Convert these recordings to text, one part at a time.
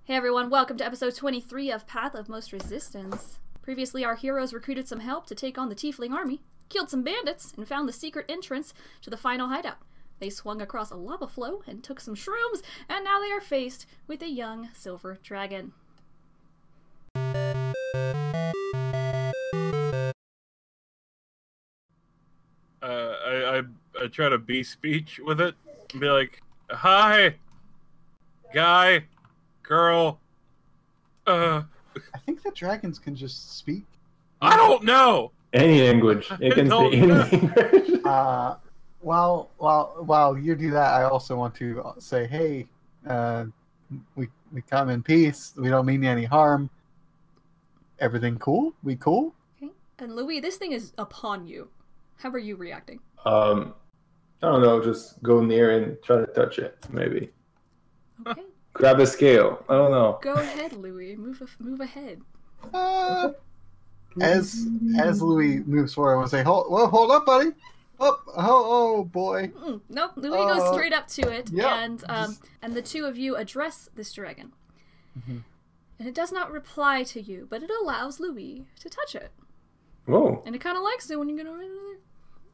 Hey everyone, welcome to episode 23 of Path of Most Resistance. Previously, our heroes recruited some help to take on the Tiefling army, killed some bandits, and found the secret entrance to the final hideout. They swung across a lava flow and took some shrooms, and now they are faced with a young silver dragon. I try to be speech with it and be like, "Hi, guy, girl." I think that dragons can just speak. I don't know any language. It can speak any language. While you do that, I also want to say, hey, we come in peace. We don't mean any harm. Everything cool? We cool? Okay. And Loowee, this thing is upon you. How are you reacting? I don't know. Just go near and try to touch it, maybe. Okay. Grab a scale. I don't know. Go ahead, Loowee. Move ahead. As Loowee moves forward, I want to say, hold up, buddy. Oh boy. Nope. Loowee goes straight up to it, yeah, and the two of you address this dragon. Mm-hmm. And it does not reply to you, but it allows Loowee to touch it. Whoa. And it kind of likes it when you get over there.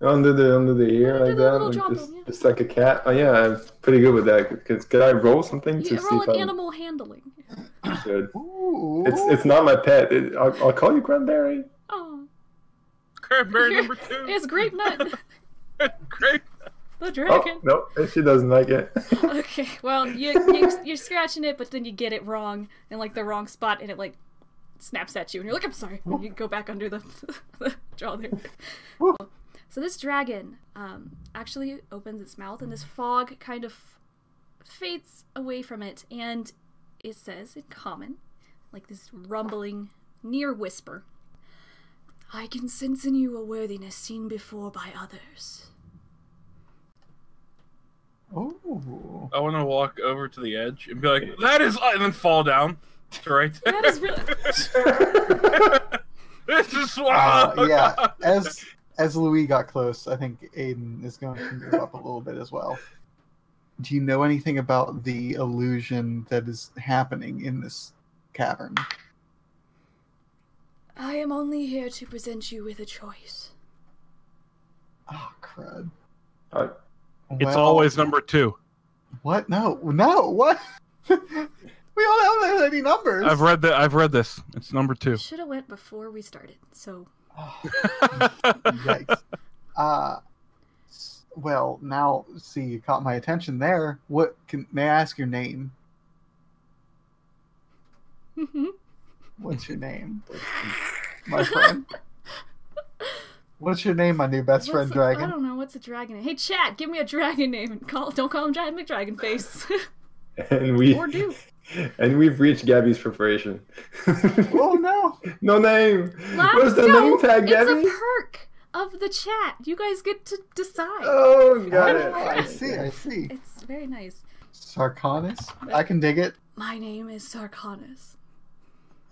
Under the ear like that, just like a cat. Oh yeah, I'm pretty good with that. Could I roll something to see roll if an animal handling. Good. Ooh. It's not my pet. I'll call you Cranberry. Oh. Cranberry number 2. It's Grape Nut. Grape. The dragon. Oh no, she doesn't like it. Okay, well you're scratching it, but then you get it wrong in like the wrong spot, and it like snaps at you, and you're like, I'm sorry. And you go back under the jaw there. So this dragon actually opens its mouth, and this fog kind of fades away from it, and it says in common, like this rumbling, near whisper, I can sense in you a worthiness seen before by others. Oh. I want to walk over to the edge and be like, that is, and then fall down. Right there. That is really... This is wild. Yeah, as Loowee got close, I think Ayden is going to move up a little bit as well. Do you know anything about the illusion that is happening in this cavern? I am only here to present you with a choice. Oh, crud. It's always number 2. What? No, what? We don't have any numbers. I've read this. It's number 2. Should have went before we started, so... Yikes. Well, now, see, you caught my attention there. May I ask your name? What's your name, my friend? What's your name, my new best friend, dragon? I don't know. What's a dragon name? Hey, chat, give me a dragon name. Don't call him Giant McDragonface. And we've reached Gabby's preparation. Oh no! No name. Where's the name tag, Gabby? It's a perk of the chat. You guys get to decide. Oh, got it. I see. It's very nice. Sarkonis? I can dig it. My name is Sarkonis.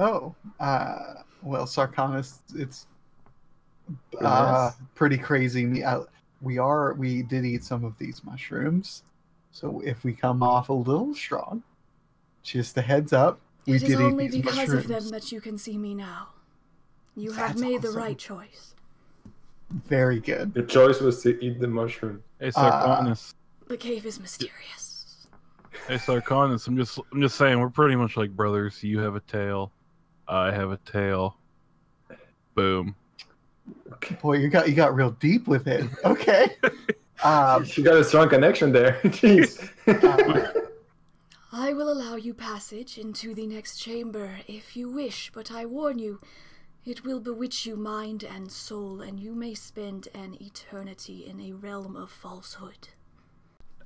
Oh, well, Sarkonis, it's pretty crazy. We did eat some of these mushrooms, so if we come off a little strong, just a heads up, we did eat these mushrooms. It is only because of them that you can see me now. You have made the right choice. Very good. The choice was to eat the mushroom. Hey, Sarkonis. The cave is mysterious. Hey, Sarkonis, I'm just saying, we're pretty much like brothers. You have a tail. I have a tail. Boom. Boy, you got real deep with it. Okay. She got a strong connection there. Jeez. I will allow you passage into the next chamber if you wish, but I warn you, it will bewitch you mind and soul, and you may spend an eternity in a realm of falsehood.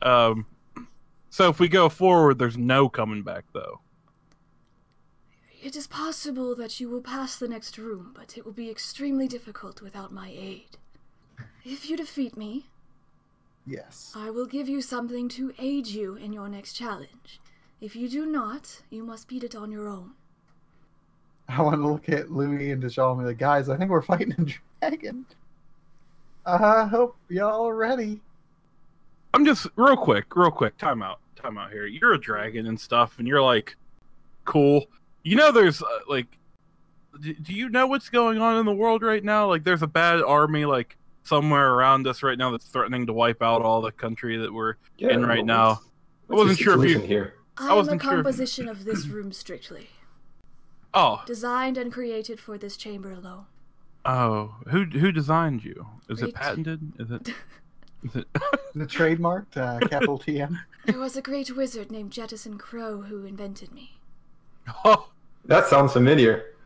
So if we go forward, there's no coming back, though. It is possible that you will pass the next room, but it will be extremely difficult without my aid. If you defeat me, yes, I will give you something to aid you in your next challenge. If you do not, you must beat it on your own. I want to look at Loowee and Dajjal and be like, guys, I think we're fighting a dragon. I hope y'all are ready. I'm just, real quick, time out here. You're a dragon and stuff, and you're like, cool. You know, there's like, do you know what's going on in the world right now? Like, there's a bad army like somewhere around us right now that's threatening to wipe out all the country that we're in right now. I wasn't sure if you. Here? I am the composition of this room strictly. Oh. Designed and created for this chamber alone. Oh, who designed you? Is it patented? Is it? The trademarked capital TM. There was a great wizard named Jettison Crow who invented me. Oh, that sounds familiar.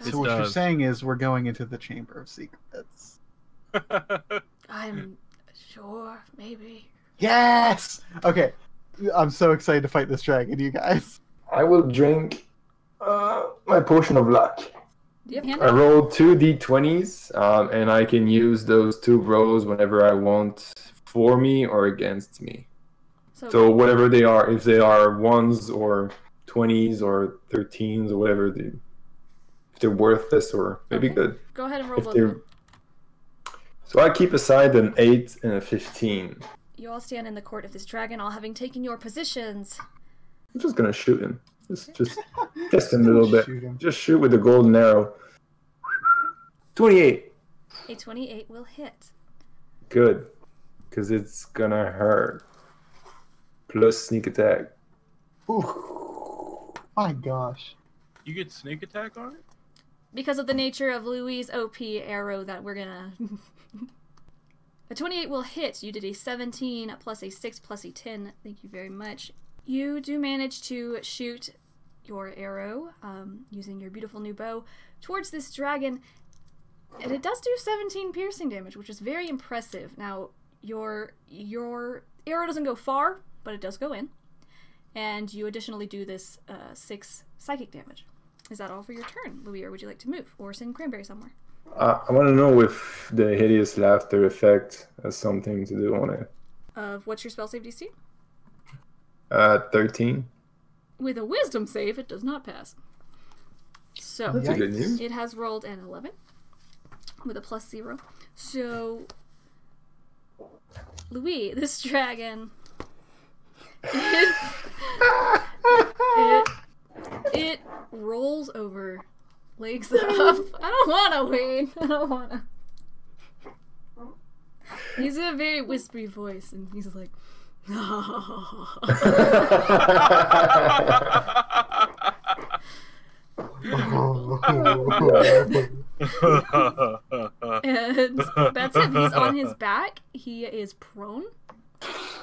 So what you're saying is we're going into the Chamber of Secrets. I'm sure, maybe. Yes! Okay, I'm so excited to fight this dragon, you guys. I will drink my potion of luck. Do you have I rolled 2 d20s, and I can use those 2 rolls whenever I want for me or against me. So whatever they are, if they are 1s or 20s or 13s or whatever, if they're worthless or maybe good. Go ahead and roll both of them. So I keep aside an 8 and a 15. You all stand in the court of this dragon, all having taken your positions. I'm just gonna shoot him. Just test him a little bit. Just shoot with the golden arrow. 28. A 28 will hit. Good, because it's gonna hurt. Plus sneak attack. Ooh, my gosh. You get sneak attack on it? Because of the nature of Louie's OP arrow that we're gonna... A 28 will hit. You did a 17 plus a 6 plus a 10. Thank you very much. You do manage to shoot your arrow, using your beautiful new bow, towards this dragon, and it does do 17 piercing damage, which is very impressive. Now, your arrow doesn't go far, but it does go in, and you additionally do this 6 psychic damage. Is that all for your turn, Loowee, or would you like to move, or send Cranberry somewhere? I want to know if the hideous laughter effect has something to do on it. What's your spell save DC? 13. With a wisdom save, it does not pass. So, that's a good news. It has rolled an 11 with a plus 0. So, Loowee, this dragon, it rolls over, legs up. I don't want to, Wayne. I don't want to. He's in a very whispery voice, and he's like, and that's him. He's on his back. He is prone.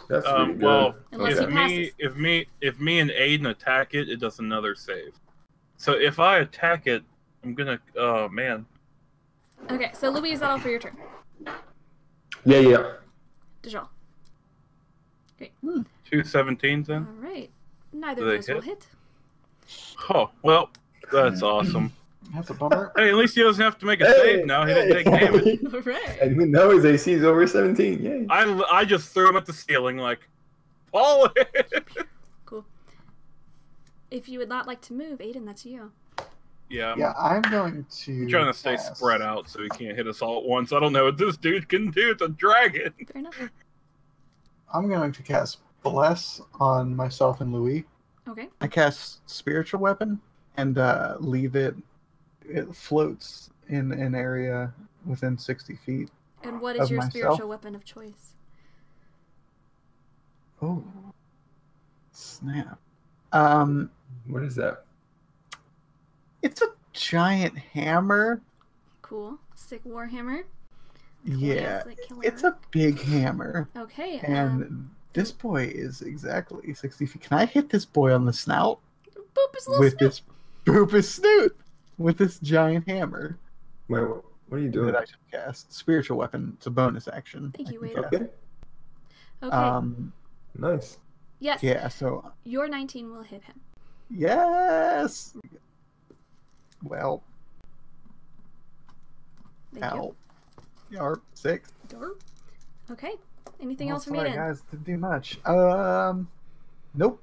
That's really good. Well, if me and Ayden attack it, it does another save. So if I attack it, I'm gonna. Oh man. Okay, so Loowee, is that all for your turn? Yeah. Dajjal. Great. 2 17s then. All right. Neither of those will hit. Oh well, that's awesome. That's a bummer. Hey, at least he doesn't have to make a save now. He didn't take damage. All right. And we know his AC is over 17. Yay. I just threw him at the ceiling like, fall it. Cool. If you would not like to move, Ayden, that's you. Yeah. I'm going to. I'm trying to stay spread out so he can't hit us all at once. I don't know what this dude can do. It's a dragon. Fair enough. I'm going to cast Bless on myself and Loowee. Okay. I cast Spiritual Weapon and leave it. It floats in an area within 60 feet. And what is your spiritual weapon of choice? Oh, snap. What is that? It's a giant hammer. Cool. Sick warhammer. Yeah, it's a big hammer. Okay. And this boy is exactly 60 feet. Can I hit this boy on the snout? Boop his little with snoot. This boop his snoot with this giant hammer. Wait, what are you doing? That I should cast spiritual weapon. It's a bonus action. Thank you, Wade. Okay. Nice. Yes. Yeah. So your 19 will hit him. Yes. Well. Thank you. Yarp, 6. Derp. Okay. Anything else from you? Sorry, guys, didn't do much. Nope.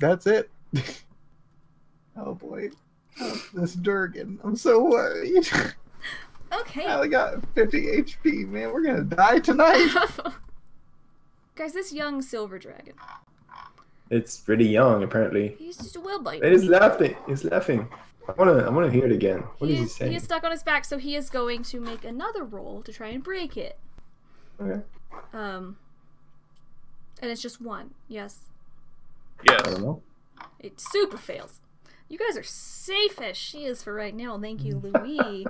That's it. Oh boy, this Durgan. I'm so worried. Okay. I only got 50 HP, man. We're gonna die tonight. Guys, this young silver dragon. It's pretty young, apparently. He's just a wheelbite. He's laughing. He's laughing. I wanna hear it again. What is he saying? He is stuck on his back, so he is going to make another roll to try and break it. Okay. And it's just one. Yes. Yes. I don't know. It super fails. You guys are safe as she is for right now. Thank you, Loowee.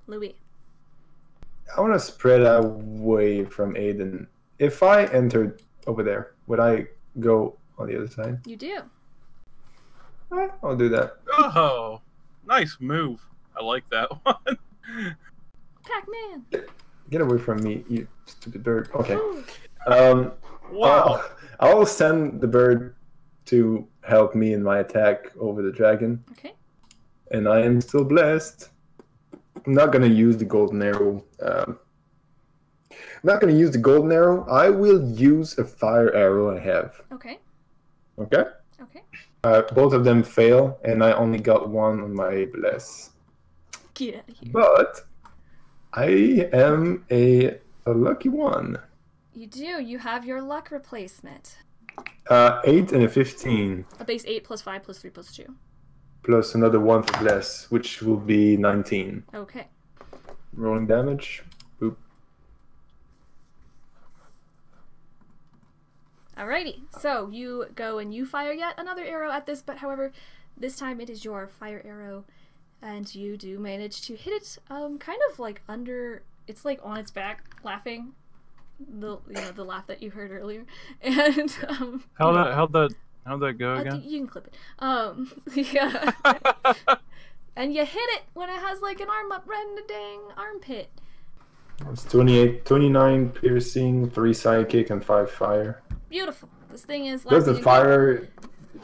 Loowee. I want to spread away from Ayden. If I entered over there, would I go on the other side? You do. I'll do that. Oh, nice move. I like that one. Pac-Man. Get away from me, you stupid bird. Okay. Wow. I'll send the bird to help me in my attack over the dragon. Okay. And I am still blessed. I'm not going to use the golden arrow. I will use a fire arrow I have. Okay. Okay? Okay. Both of them fail, and I only got one on my bless. Get out of here. But I am a lucky one. You do. You have your luck replacement. 8 and a 15. A base 8 plus 5 plus 3 plus 2. Plus another 1 for bless, which will be 19. Okay. Rolling damage. Boop. Alrighty. So you go and you fire yet another arrow at this, but however, this time it is your fire arrow, and you do manage to hit it. Kind of like under. It's like on its back, laughing. The laugh that you heard earlier, and How'd that go again? you can clip it. Yeah. And you hit it when it has like an arm up right in the dang armpit. It's 29 piercing, 3 psychic, and 5 fire. Beautiful. This thing is. Does the fire?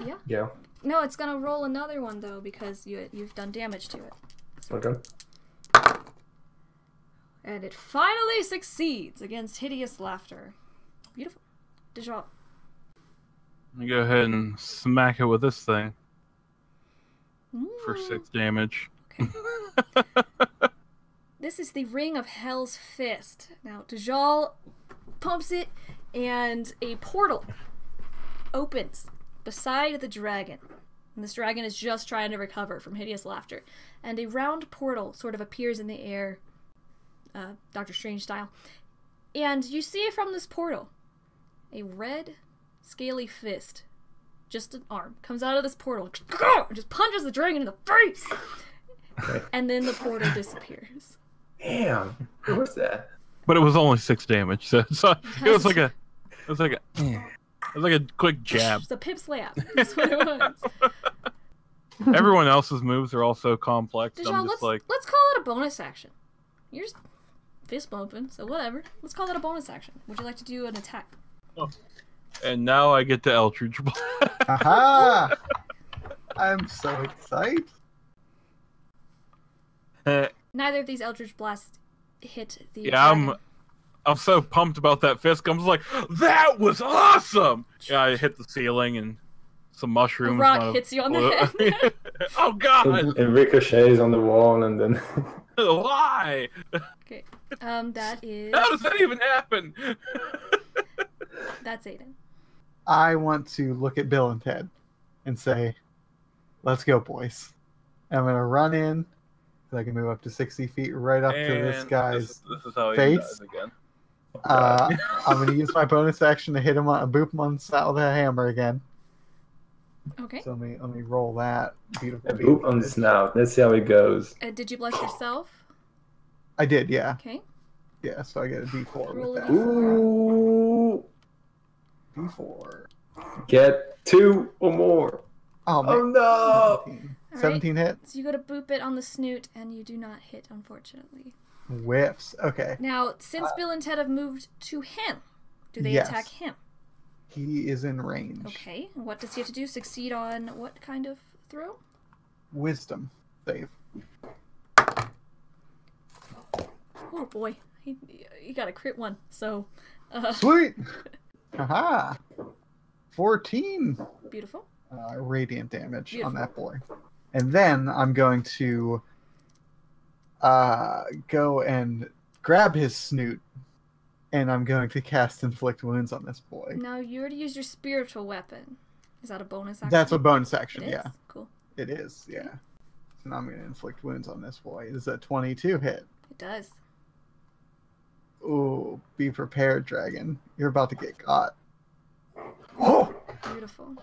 Yeah. Yeah. No, it's gonna roll another one though because you've done damage to it. Okay. And it finally succeeds against hideous laughter. Beautiful. Dajjal. Let me go ahead and smack it with this thing for 6 damage. Okay. This is the Ring of Hell's Fist. Now, Dajjal pumps it, and a portal opens beside the dragon. And this dragon is just trying to recover from hideous laughter. And a round portal sort of appears in the air, Doctor Strange style. And you see from this portal a red, scaly fist, just an arm, comes out of this portal and just punches the dragon in the face. And then the portal disappears. Damn. What was that? But it was only 6 damage, so it was like a quick jab. It's a pip slap. That's what it was. Everyone else's moves are also complex. Dajjal, I'm just let's call it a bonus action. You're just fist bumping, so whatever. Let's call it a bonus action. Would you like to do an attack? Oh. And now I get to Eldritch Blast. Aha! I'm so excited. Neither of these Eldritch Blasts hit the. Yeah, dragon. I'm so pumped about that fist. I'm just like, that was awesome! Yeah, I hit the ceiling and some mushrooms. A rock hits you on the head. Oh god! And ricochets on the wall, and then. Why? Okay. That is. How does that even happen? That's Ayden. I want to look at Bill and Ted and say, let's go, boys. And I'm going to run in, so I can move up to 60 feet right up to this guy's this is how he face. dies again. I'm going to use my bonus action to hit him on, boop him on the snout with a hammer again. Okay. So let me roll that. Beautiful. Boop on the snout. Let's see how it goes. Did you bless yourself? I did, yeah. Okay. Yeah, so I get a D4 Roll with a that. Ooh. D4. Get 2 or more. Oh, man. Oh no! 17, All 17 hit. So you go to boop it on the snoot, and you do not hit, unfortunately. Whiffs. Okay. Now, since Bill and Ted have moved to him, do they Yes. attack him? He is in range. Okay. And what does he have to do? Succeed on what kind of throw? Wisdom save. Oh boy, he got a crit one. So. Sweet. Haha. 14 Beautiful. radiant damage Beautiful. on that boy. And then I'm going to go and grab his snoot and I'm going to cast Inflict Wounds on this boy. Now, you already used your spiritual weapon. Is that a bonus action? That's a bonus action, It is? yeah. Cool. It is, yeah. So now I'm going to Inflict Wounds on this boy. Is a 22 hit? It does. Ooh, be prepared, dragon. You're about to get caught. Oh! Beautiful.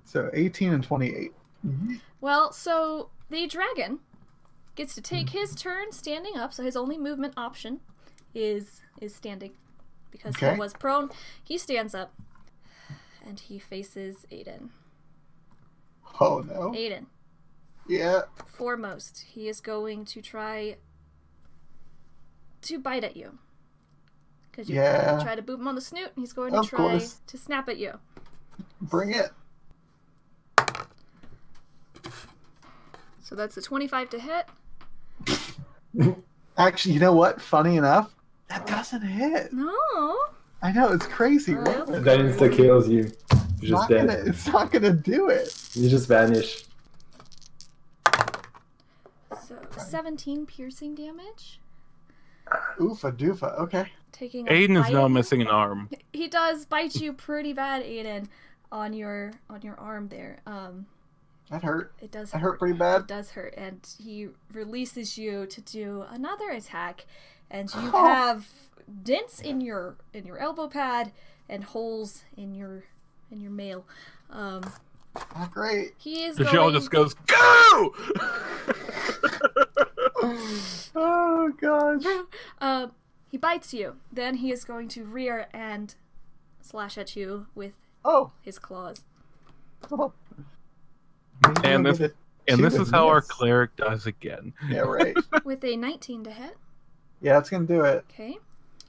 So 18 and 28. Well, so the dragon gets to take his turn standing up, so his only movement option is standing. Because he was prone, he stands up, and he faces Ayden. Oh no. Ayden. Yeah. Foremost, he is going to try to bite at you. Because you try to boop him on the snoot, and he's going to try to snap at you. Bring it. So that's a 25 to hit. Actually, you know what? Funny enough, that doesn't hit. No. I know, it's crazy. That insta kills you. You're just dead. It's not gonna do it. You just vanish. So 17 piercing damage. Oofa doofa. Okay. Taking Ayden is now missing an arm. He does bite you pretty bad, Ayden, on your arm there. That hurt. It does That hurt pretty bad. It does hurt, and he releases you to do another attack, and you have dents in your elbow pad and holes in your mail. Not great. He is Dajjal just goes, go! Oh gosh. He bites you. Then he is going to rear and slash at you with his claws. Oh. And this is how our cleric does again. Yeah, right. With a 19 to hit. Yeah, that's gonna do it. Okay.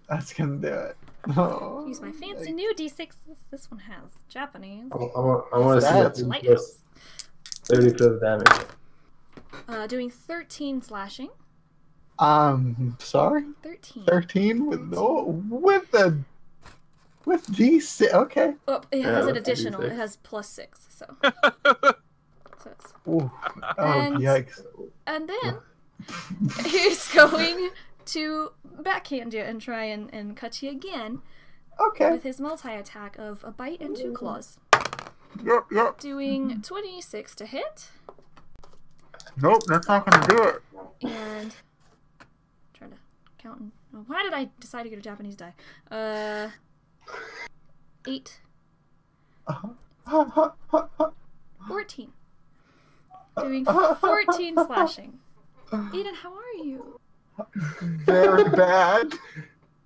That's gonna do it. Oh, Use my fancy new D6. This one has Japanese. I want to see That's that plus 30 plus damage. Doing 13 slashing. Sorry. 13. 13 with D6. Okay. Oh, it has an that's a additional. D6. It has plus 6. So it's... Ooh. And- Yikes. And then he's going to backhand you and try and cut you again Okay. with his multi-attack of a bite and 2 claws. Yep. Doing 26 to hit. Nope, that's not gonna do it. And trying to count. Why did I decide to get a Japanese die? 8. 14. Doing 14 slashing. Ayden, how are you? Very bad.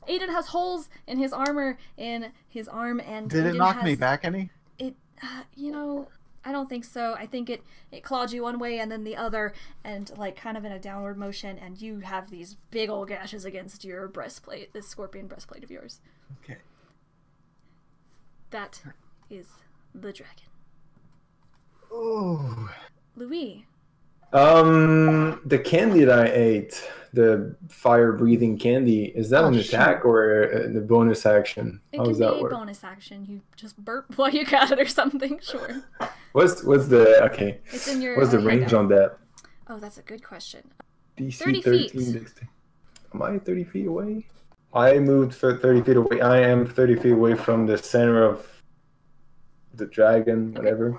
Ayden has holes in his armor, in his arm, and Did it Ayden knock has, me back any? It, I don't think so. I think it clawed you one way and then the other, and like kind of in a downward motion, and you have these big old gashes against your breastplate, this scorpion breastplate of yours. Okay. That is the dragon. Ooh. Loowee. The candy that I ate, the fire-breathing candy, is that an attack or the bonus action? It How can does be that a work? bonus action. You just burp while you got it or something. Sure. What's the okay? It's in your. What's the range on that? Oh, that's a good question. DC 30 13. feet. Am I 30 feet away? I moved for 30 feet away. I am 30 feet away from the center of the dragon, whatever.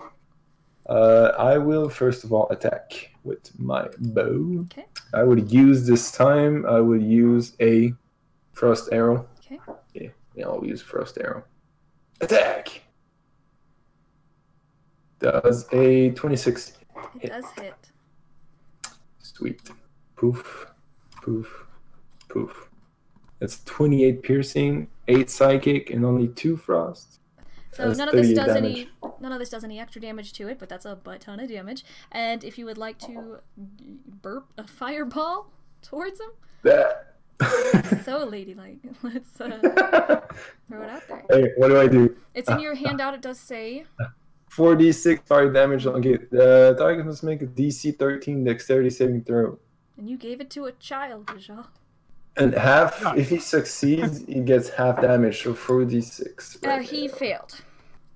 I will first of all attack with my bow. Okay. I would use this time. I would use a frost arrow. Okay. Yeah, I'll use frost arrow. Attack. Does a 26 It does hit. Sweet. Poof, poof, poof. That's 28 piercing, 8 psychic, and only 2 frost. So That's none of this 38 does damage. none of this does any extra damage to it, but that's a butt ton of damage. And if you would like to burp a fireball towards him, That. so ladylike. Let's throw it out there. Hey, what do I do? It's in your handout. It does say 4d6 fire damage. Okay, the target must make a DC 13 dexterity saving throw. and you gave it to a child, Dajjal. And half, if he succeeds, he gets half damage, so 4d6. He failed.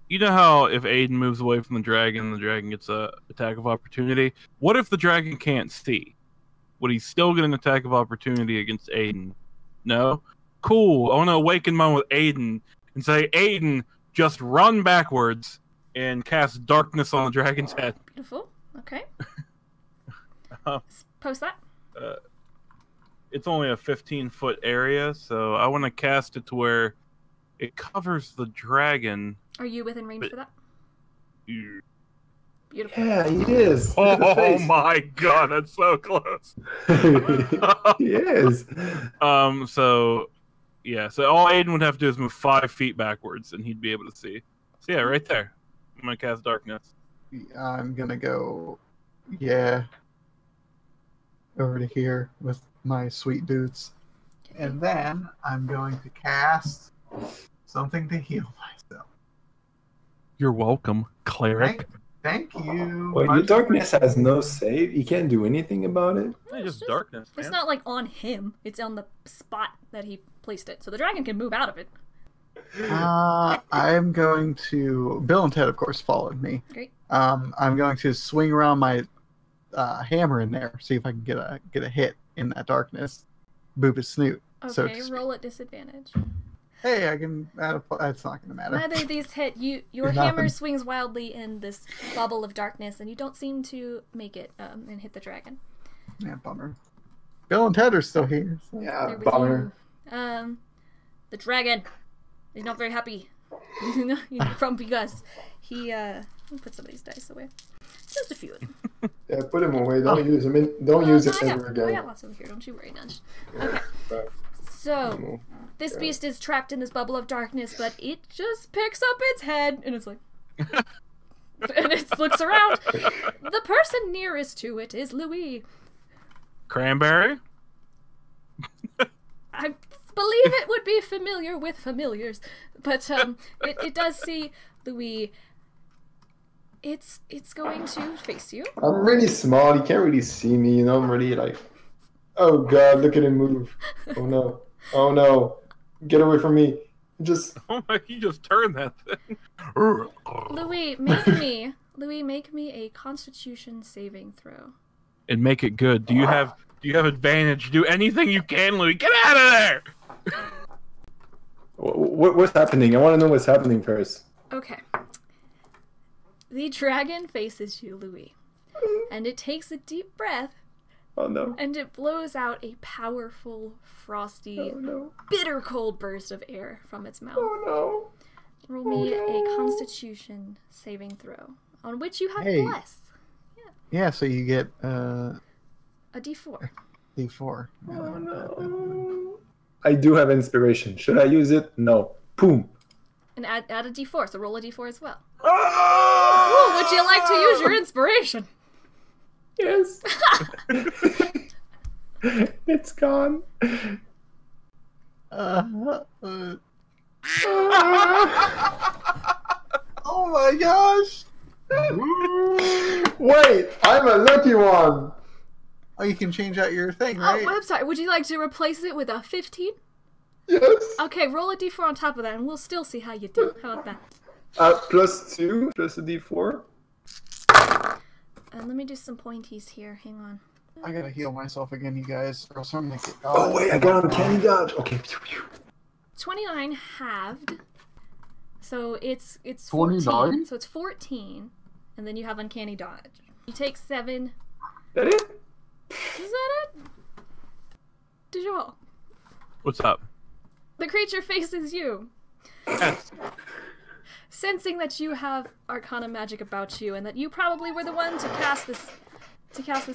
You know how if Ayden moves away from the dragon gets a attack of opportunity? What if the dragon can't see? Would he still get an attack of opportunity against Ayden? No? Cool. I want to awaken one with Ayden and say, Ayden, just run backwards and cast darkness on the dragon's head. Beautiful. Okay. Uh, Post that. It's only a 15-foot area, so I want to cast it to where it covers the dragon. Are you within range for that? Beautiful. Yeah, he is. Oh my god, that's so close. He is. So all Ayden would have to do is move 5 feet backwards, and he'd be able to see. So yeah, right there. I'm gonna cast darkness. I'm gonna go, over to here with my sweet boots. And then I'm going to cast something to heal myself. You're welcome, cleric. Thank you. Wait, your darkness has no save? You can't do anything about it? It's just darkness, man. It's not like on him. It's on the spot that he placed it. So the dragon can move out of it. I'm going to... Bill and Ted, of course, followed me. Great. I'm going to swing around my hammer in there, see if I can get a hit in that darkness. Boop his snoot. Okay, roll at disadvantage. Hey, I can... That's not going to matter. Neither of these hit. Your hammer swings wildly in this bubble of darkness, and you don't seem to make it and hit the dragon. Yeah, bummer. Bill and Ted are still here. So. Yeah, bummer. The dragon is not very happy. From because he let me put some of these dice away. Just a few of them. Yeah, put him away. Don't use him. Don't use it ever again. I got lots over here. Don't you worry, Nudge. Okay. So, this beast is trapped in this bubble of darkness, but it just picks up its head, and it's like... and it looks around. The person nearest to it is Loowee. Cranberry? I believe it would be familiar with familiars, but it does see Loowee. It's going to face you. I'm really small. You can't really see me. I'm really like... Oh god, look at him move. Oh no. Oh no. Get away from me. Just... Oh my, you just turned that thing. Loowee, make me a Constitution saving throw. And make it good. Do you have advantage? Do anything you can, Loowee. Get out of there! What's happening? I want to know what's happening first. Okay. The dragon faces you, Loowee. And it takes a deep breath. Oh no. And it blows out a powerful, frosty, bitter cold burst of air from its mouth. Oh no. Roll me a Constitution saving throw, on which you have bless. Yeah, so you get a D4. D4. Oh no. I do have inspiration. Should I use it? No. Boom. And add a D4, so roll a D4 as well. Oh! Ooh, would you like to use your inspiration? Yes. It's gone. Oh my gosh! Wait, I'm a lucky one. Oh, you can change out your thing, right? Oh, I'm sorry. Would you like to replace it with a 15? Yes. Okay, roll a D4 on top of that, and we'll still see how you do. How about that? +2, plus a D4. Let me do some pointies here. Hang on. I gotta heal myself again, you guys, or else I'm gonna get... Oh wait, I got uncanny dodge. Okay. 29 halved. So it's 29? 14. So it's 14, and then you have uncanny dodge. You take 7. That it? Is that it? Dajjal. What's up? The creature faces you. Yes. Sensing that you have arcana magic about you, and that you probably were the one to cast this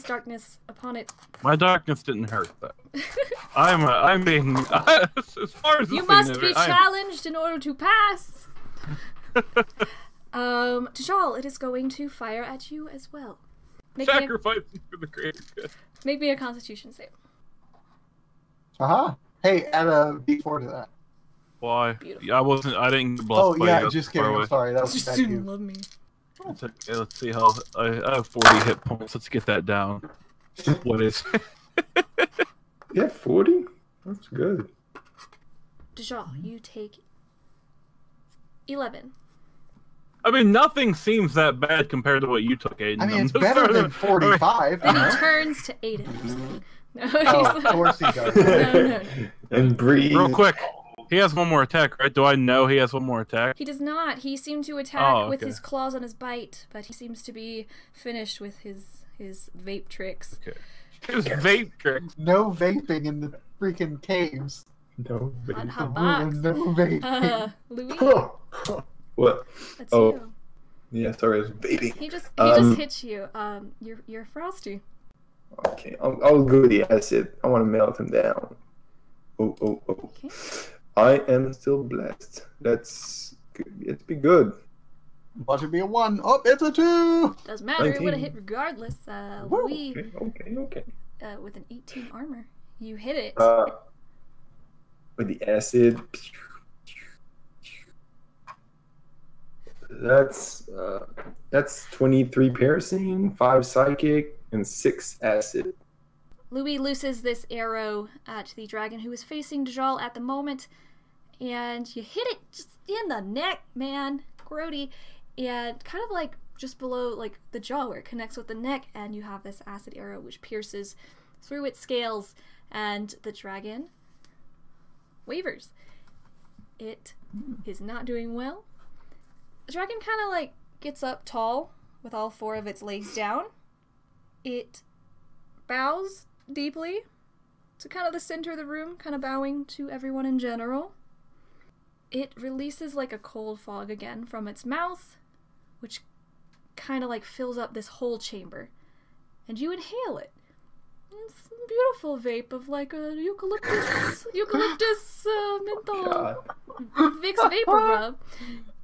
darkness upon it. My darkness didn't hurt though. I'm being as far as you must be challenged in order to pass. Dajjal, it is going to fire at you as well. Sacrificing for the greater good. Make me a Constitution save. Aha! Hey, add a D4 to that. Why? Beautiful. I didn't get bluffed by you. Just kidding. I'm sorry. That was Just bad didn't you. love me. It's okay. Let's see how I have 40 hit points. Let's get that down. What is? Yeah, 40. That's good. Dajjal, you take 11. I mean, nothing seems that bad compared to what you took, Ayden. I mean, it's better than 45. Then he turns to Ayden. No, Oh, of course he does. no. And breathe. Real quick, he has one more attack, right? Do I know he has one more attack? He does not. He seemed to attack with okay. his claws on his bite, but he seems to be finished with his vape tricks. Okay. His vape tricks. No vaping in the freaking caves. No. On hot box. No vaping. Louis, What? that's Oh. you. Yeah, sorry, I was baby. He just hit you. You're frosty. Okay, I'll go with the acid. I want to melt him down. Oh. Okay. I am still blessed. That's good. It'd be good. Watch it be a 1. Oh, it's a 2! Doesn't matter. It would have 19. hit regardless. Louis, Okay. with an 18 armor, you hit it. With the acid. That's 23 piercing, 5 psychic, and 6 acid. Louis looses this arrow at the dragon who is facing Dajjal at the moment, and you hit it just in the neck, man. Grody. And kind of like just below like the jaw where it connects with the neck, and you have this acid arrow which pierces through its scales, and the dragon wavers. It is not doing well. The dragon kind of like gets up tall with all 4 of its legs down. It bows deeply to kind of the center of the room, kind of bowing to everyone in general. It releases like a cold fog again from its mouth, which kind of like fills up this whole chamber. And you inhale it. It's a beautiful vape of like a eucalyptus menthol Vicks vapor rub.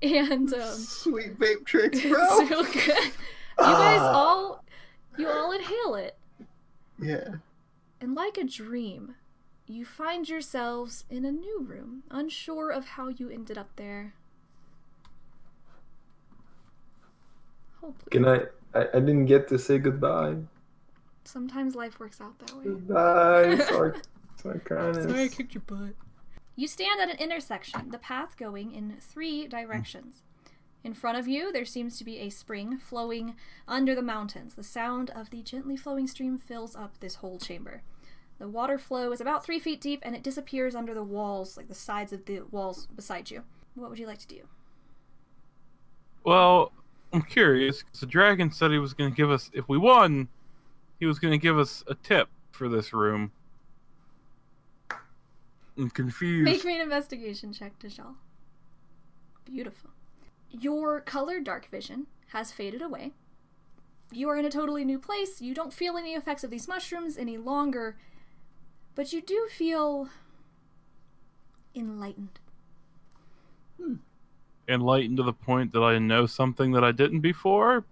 And sweet vape tricks, bro. it's real good. You all inhale it. Yeah. And like a dream, you find yourselves in a new room, unsure of how you ended up there. Hold, please. Can I didn't get to say goodbye. Sometimes life works out that way. Goodbye. Sarcasm. Sorry I kicked your butt. You stand at an intersection, the path going in 3 directions. In front of you, there seems to be a spring flowing under the mountains. The sound of the gently flowing stream fills up this whole chamber. The water flow is about 3 feet deep, and it disappears under the walls, like the sides of the walls beside you. What would you like to do? Well, I'm curious, because the dragon said he was going to give us, if we won, he was going to give us a tip for this room. I'm confused. Make me an investigation check, Dajjal. Beautiful. Your color dark vision has faded away. You are in a totally new place. You don't feel any effects of these mushrooms any longer, but you do feel enlightened. Enlightened to the point that I know something that I didn't before?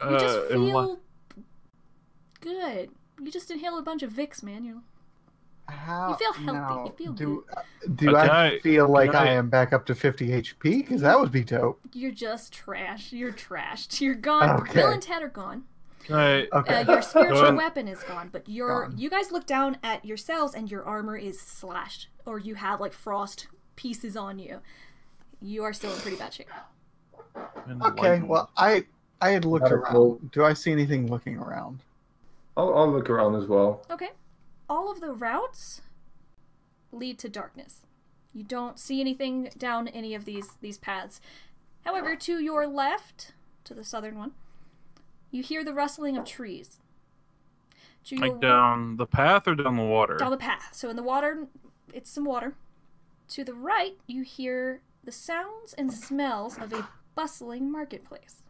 No. You just feel good. You just inhale a bunch of Vicks, man. You feel healthy. Now, You feel good. do I feel like okay. I am back up to 50 HP? Because that would be dope. You're just trash. You're trashed. You're gone. Okay. Bill and Ted are gone. Okay. Your spiritual Gone. weapon is gone, but you guys look down at yourselves and your armor is slashed, or you have like frost pieces on you. You are still in pretty bad shape. Okay, well, I had looked around. Do I see anything looking around? I'll look around as well. Okay. All of the routes lead to darkness. You don't see anything down any of these paths. However, to your left, to the southern one, you hear the rustling of trees. Like down the path or down the water? Down the path. So in the water, it's some water. To the right, you hear the sounds and smells of a bustling marketplace.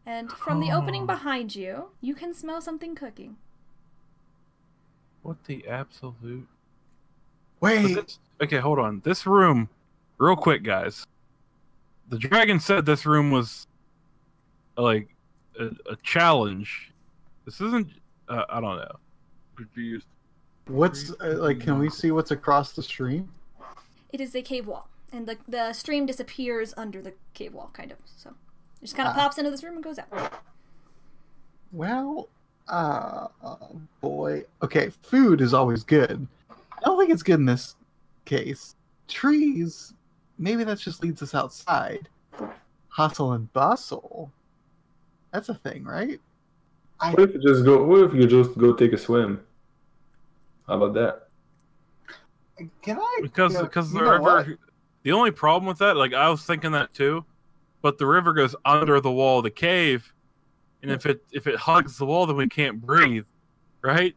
And from the opening behind you, you can smell something cooking. What the absolute... Wait! Okay, hold on. This room, real quick, guys. The dragon said this room was like a challenge. This isn't... I don't know. Confused. What's, can we see what's across the stream? It is a cave wall. And the stream disappears under the cave wall, kind of. So it just kind of pops into this room and goes out. Well, boy. Okay, food is always good. I don't think it's good in this case. Trees, maybe that just leads us outside. Hustle and bustle. That's a thing, right? What if you just go take a swim? How about that? Can I? Because the river. The only problem with that, like I was thinking that too, but the river goes under the wall of the cave, and if it hugs the wall, then we can't breathe, right?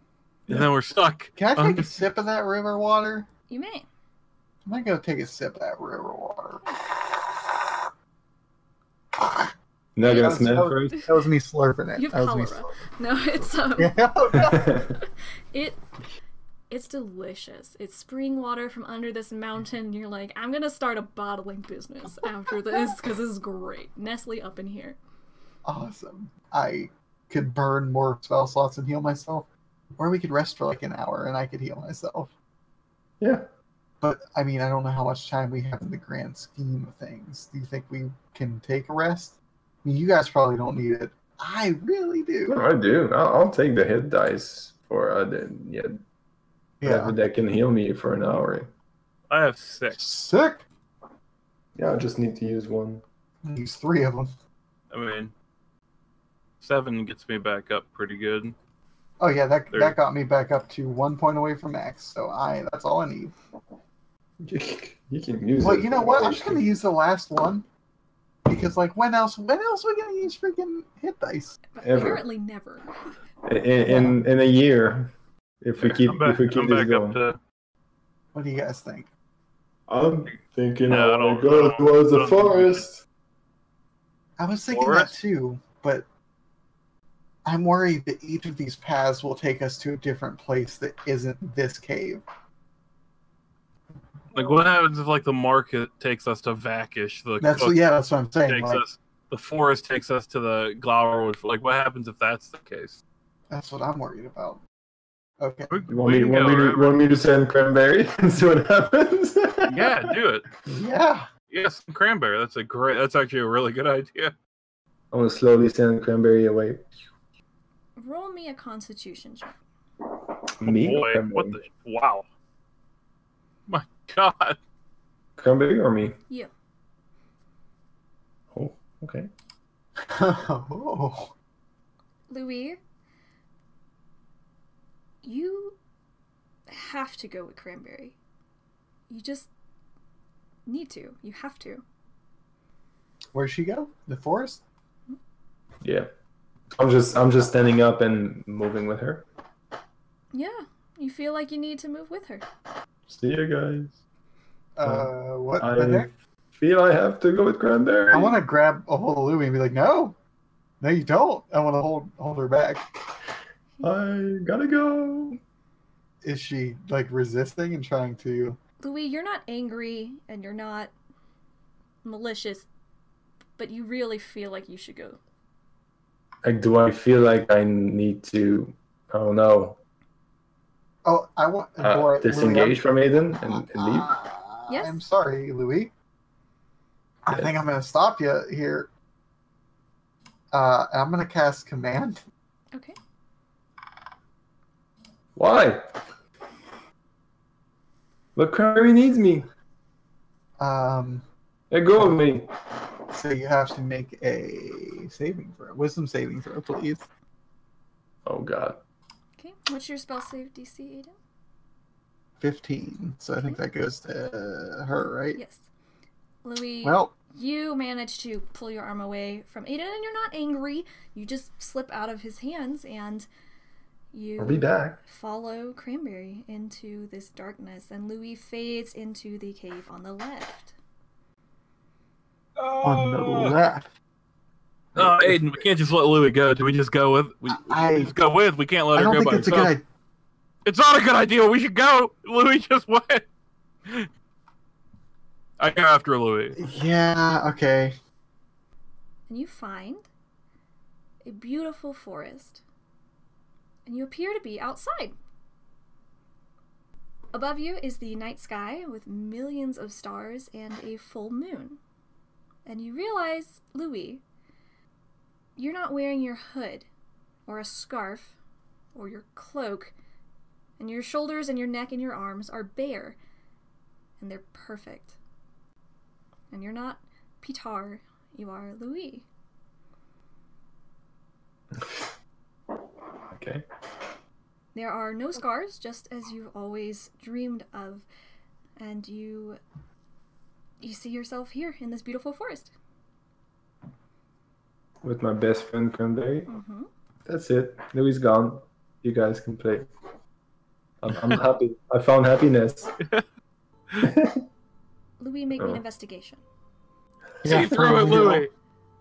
And then we're stuck. Can I take a sip of that river water? You may. I'm gonna go take a sip of that river water. Not gonna smell first. That was me slurping it. You have cholera. No, it's It's delicious. It's spring water from under this mountain. You're like, I'm gonna start a bottling business after this because this is great. Nestle up in here. Awesome. I could burn more spell slots and heal myself, or we could rest for like an hour and I could heal myself. Yeah. But I mean, I don't know how much time we have in the grand scheme of things. Do you think we can take a rest? I mean, you guys probably don't need it. I really do. No, I do. I'll take the hit dice for whatever that can heal me for an hour. I have 6. Sick. Yeah, I just need to use one. Use 3 of them. I mean, 7 gets me back up pretty good. Oh yeah, that got me back up to 1 point away from max. So that's all I need. You can use it. Well, you know what? I'm just gonna use the last one because, like, when else are we gonna use freaking hit dice? Apparently, never. In a year, if we keep this going. What do you guys think? I'm thinking I'll go towards the forest. I was thinking that too, but I'm worried that each of these paths will take us to a different place that isn't this cave. Like, what happens if, like, the market takes us to Vakish? That's what I'm saying. The forest takes us to the Glowerwood. Like, what happens if that's the case? That's what I'm worried about. Okay. You want me to send Cranberry and see what happens? Yeah, do it. Yeah. Yes, Cranberry. That's actually a really good idea. I'm gonna slowly send Cranberry away. Roll me a Constitution check. Me? Boy, what the? Wow. My God. Cranberry or me? You. Oh, okay. Oh. Loowee, you have to go with Cranberry. You just need to. You have to. Where'd she go? The forest? Yeah. I'm just standing up and moving with her. Yeah, you feel like you need to move with her. See you guys. What I the heck? feel I have to go with Cranberry. I want to grab a hold of Loowee and be like, no, you don't. I want to hold her back. I gotta go. Is she like resisting and trying to? Loowee, you're not angry and you're not malicious, but you really feel like you should go. Like, do I feel like I need to? I don't know. Oh, I want disengage from Ayden and leave. Yes. I'm sorry, Loowee. I think I'm going to stop you here. I'm going to cast Command. Okay. Why? But Cranberry needs me. Let go of me. So you have to make a wisdom saving throw, please. Oh God. Okay. What's your spell save DC, Ayden? 15. So I think that goes to her, right? Yes. Loowee, well, you manage to pull your arm away from Ayden, and you're not angry. You just slip out of his hands, and you I'll be back. Follow Cranberry into this darkness, and Loowee fades into the cave on the left. On the left. Oh, Ayden, we can't just let Loowee go. Do we just go with? We just go with. We can't let her go by herself. A good idea. It's not a good idea. We should go. Loowee just went. I go after Loowee. Yeah. Okay. And you find a beautiful forest, and you appear to be outside. Above you is the night sky with millions of stars and a full moon. And you realize, Loowee, you're not wearing your hood or a scarf or your cloak, and your shoulders and your neck and your arms are bare, and they're perfect. And you're not Pitar, you are Loowee. Okay. There are no scars, just as you've always dreamed of, and you see yourself here in this beautiful forest. With my best friend Cranberry. Mm-hmm. That's it. Louie's gone. You guys can play. I'm happy. I found happiness. Loowee, make me an investigation. See through it, Loowee.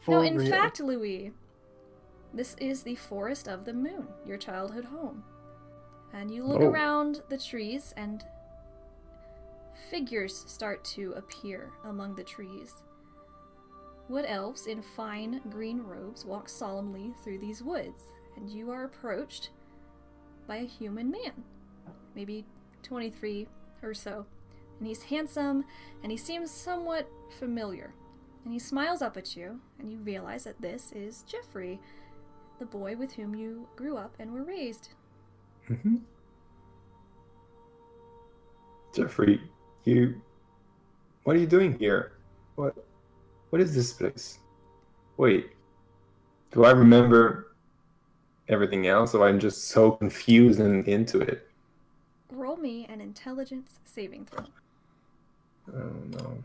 No, in fact, Loowee, this is the Forest of the Moon, your childhood home. And you look around the trees, and figures start to appear among the trees. Wood elves in fine green robes walk solemnly through these woods, and you are approached by a human man, maybe 23 or so. And he's handsome, and he seems somewhat familiar. And he smiles up at you, and you realize that this is Jeffrey, the boy with whom you grew up and were raised. Mm-hmm. Jeffrey, what are you doing here? What is this place? Wait, do I remember everything else, or I'm just so confused and into it? Roll me an intelligence saving throw. Oh no.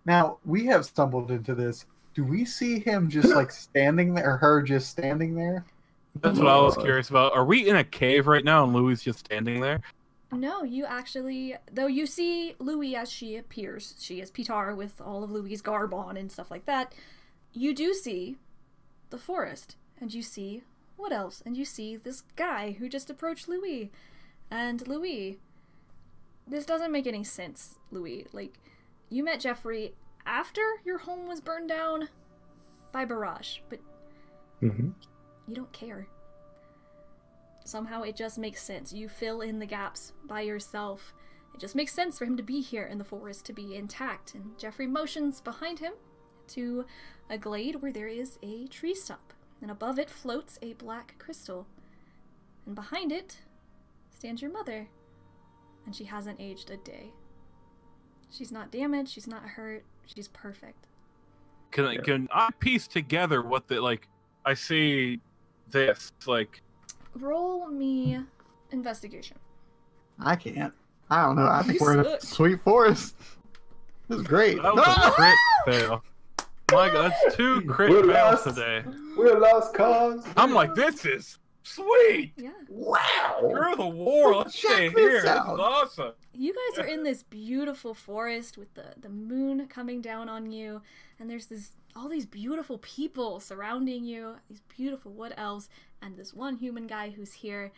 Now, we have stumbled into this. Do we see him just like standing there, or her just standing there? That's what I was curious about. Are we in a cave right now and Louie's just standing there? No, you actually, though you see Loowee as she appears, she is Pitar with all of Louie's garb on and stuff like that, you do see the forest, and you see what else? And you see this guy who just approached Loowee. And Loowee, this doesn't make any sense, Loowee. Like, you met Jeffrey after your home was burned down by barrage, but Mm-hmm. you don't care. Somehow it just makes sense. You fill in the gaps by yourself. It just makes sense for him to be here in the forest, to be intact. And Jeffrey motions behind him to a glade where there is a tree stump. And above it floats a black crystal. And behind it stands your mother. And she hasn't aged a day. She's not damaged, she's not hurt, she's perfect. Can I piece together what the, like, I see this, like... Roll me investigation. I can't. I don't know. I think You we're in suck. a sweet forest. This is great. That was a crit fail. My god, that's 2 crit We're fails lost. today. We're lost cause. I'm like, this is sweet! Yeah. Wow. Screw the war, let's stay Check here. this This is out. awesome. You guys are in this beautiful forest with the moon coming down on you, and there's all these beautiful people surrounding you, these beautiful wood elves, and this one human guy who's here.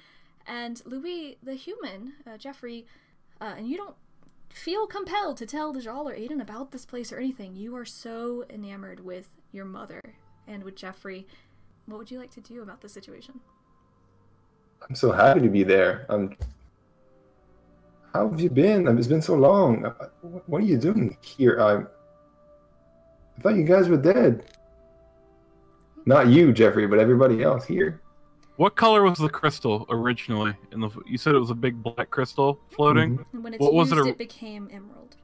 And Loowee, the human, Jeffrey, and you don't feel compelled to tell Dajjal or Ayden about this place or anything. You are so enamored with your mother and with Jeffrey. What would you like to do about this situation? I'm so happy to be there. How have you been? It's been so long. What are you doing here? I thought you guys were dead. Not you, Jeffrey, but everybody else here. What color was the crystal originally? You said it was a big black crystal floating? Mhm. And when it's What was used, it it became emerald.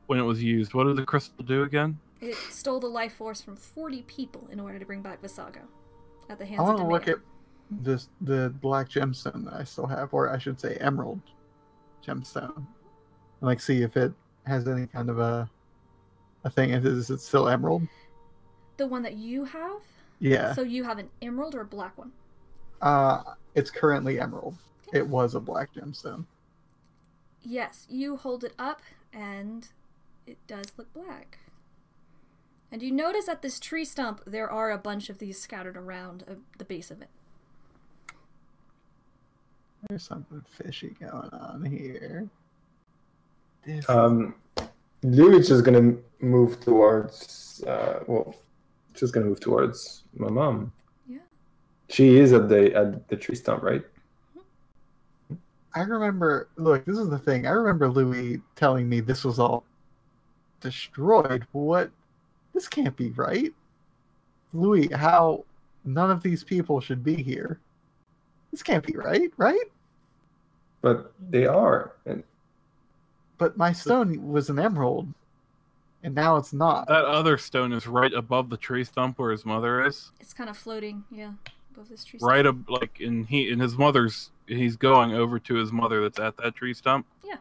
When it was used. What did the crystal do again? It stole the life force from 40 people in order to bring back Visago at the hands I of want to look Demaea. at the black gemstone that I still have, or I should say emerald gemstone. And, like, see if it has any kind of a thing. Is it still emerald? The one that you have? Yeah. So you have an emerald or a black one? It's currently emerald. It was a black gemstone. Yes, you hold it up and it does look black. And you notice at this tree stump there are a bunch of these scattered around the base of it. There's something fishy going on here. Louie's just gonna move towards. Just gonna move towards my mom. Yeah. She is at the tree stump, right? I remember. Look, this is the thing. I remember Loowee telling me this was all destroyed. What? This can't be right. Loowee, how? None of these people should be here. This can't be right, right? But they are. And But my stone was an emerald. and now it's not. That other stone is right above the tree stump where his mother is. It's kind of floating, yeah, above this tree stump. Right up, like, in his mother's. He's going over to his mother that's at that tree stump. Yeah.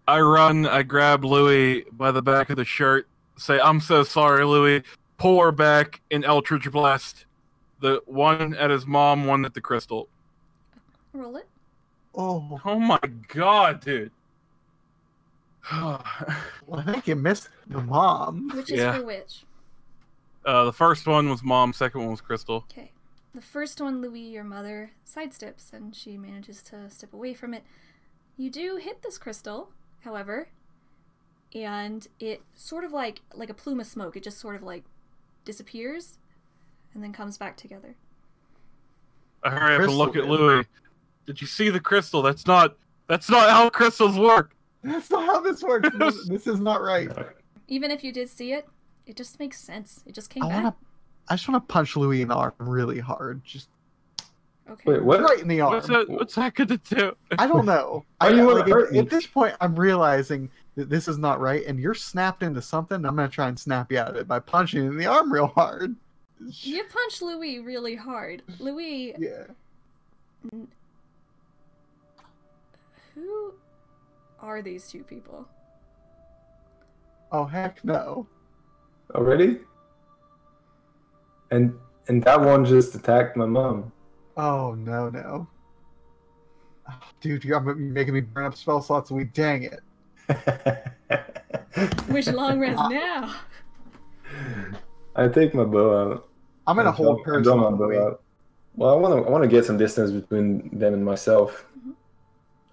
I run. I grab Loowee by the back of the shirt. Say, "I'm so sorry, Loowee." Pull her back in Eldritch Blast. The one at his mom, one at the crystal. Roll it. Oh my god, dude. Well, I think you missed the mom. Which is for which? The first one was mom, second one was crystal. Okay. The first one, Loowee, your mother, sidesteps, and she manages to step away from it. You do hit this crystal, however, and it sort of like a plume of smoke. It just sort of like disappears and then comes back together. I hurry up and look at Loowee. Did you see the crystal? That's not how crystals work. That's not how this works. This is not right. Even if you did see it, it just makes sense. It just came back. I just want to punch Loowee in the arm really hard. Just okay. Wait, what? Right in the arm. What's that gonna do? I don't know. Why do you want to hurt me? At this point, I'm realizing that this is not right, and you're snapped into something. I'm gonna try and snap you out of it by punching you in the arm real hard. You punch Loowee really hard. Loowee. Yeah. Who are these two people? Oh heck no. Already? And that one just attacked my mom. Oh no. Oh, dude, you're making me burn up spell slots. Dang it. Which long rest now? I take my bow out. I'm in a hold person. Draw my bow out. Well, I want to get some distance between them and myself. Mm-hmm.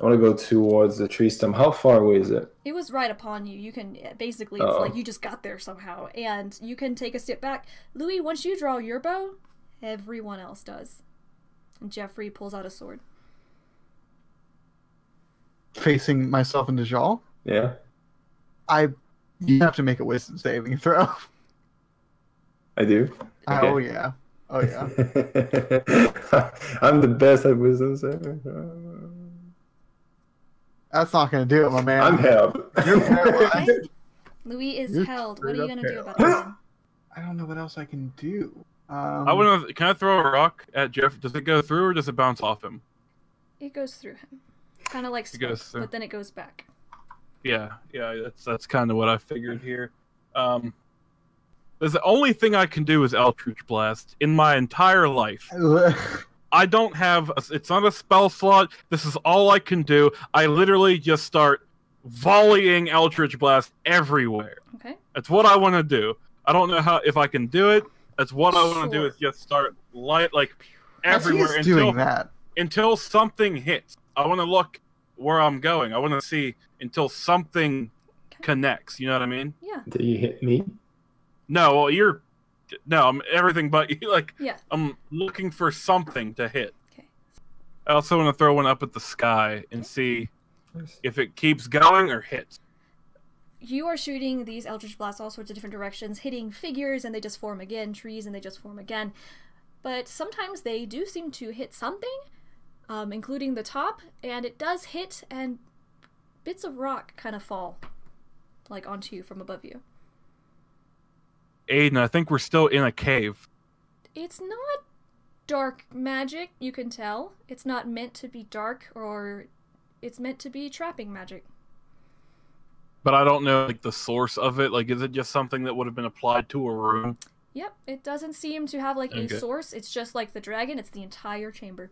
I want to go towards the tree stump. How far away is it? It was right upon you. You can basically, it's like you just got there somehow, and you can take a step back. Loowee, once you draw your bow, everyone else does. And Jeffrey pulls out a sword. Facing myself and Dajjal? Yeah. You have to make a wisdom saving throw. I do? Okay. Oh yeah. I'm the best at wisdom saving. That's not going to do it, my man. I'm held. You're paralyzed. Loowee is held. What are you going to do about it? that? I don't know what else I can do. Can I throw a rock at Jeff? Does it go through or does it bounce off him? It goes through him. Kind of like smoke, but then it goes back. Yeah, that's kind of what I figured here. The only thing I can do is Eldritch Blast in my entire life. I don't have... It's not a spell slot. This is all I can do. I literally just start volleying Eldritch Blast everywhere. Okay. That's what I want to do. I don't know if I can do it. That's what I want to do is just start everywhere until something hits. I want to look where I'm going. I want to see until something connects. You know what I mean? Yeah. Did you hit me? No, well, I'm everything but you. Yeah. I'm looking for something to hit. Okay. I also want to throw one up at the sky and see if it keeps going or hits. You are shooting these Eldritch Blasts all sorts of different directions, hitting figures and they just form again, trees and they just form again. But sometimes they do seem to hit something, including the top, and it does hit and bits of rock kind of fall onto you from above you. Ayden, I think we're still in a cave. It's not dark magic, you can tell. It's not meant to be dark, or it's meant to be trapping magic. But I don't know the source of it. Is it just something that would have been applied to a room? Yep, it doesn't seem to have a source. It's just like the dragon. It's the entire chamber.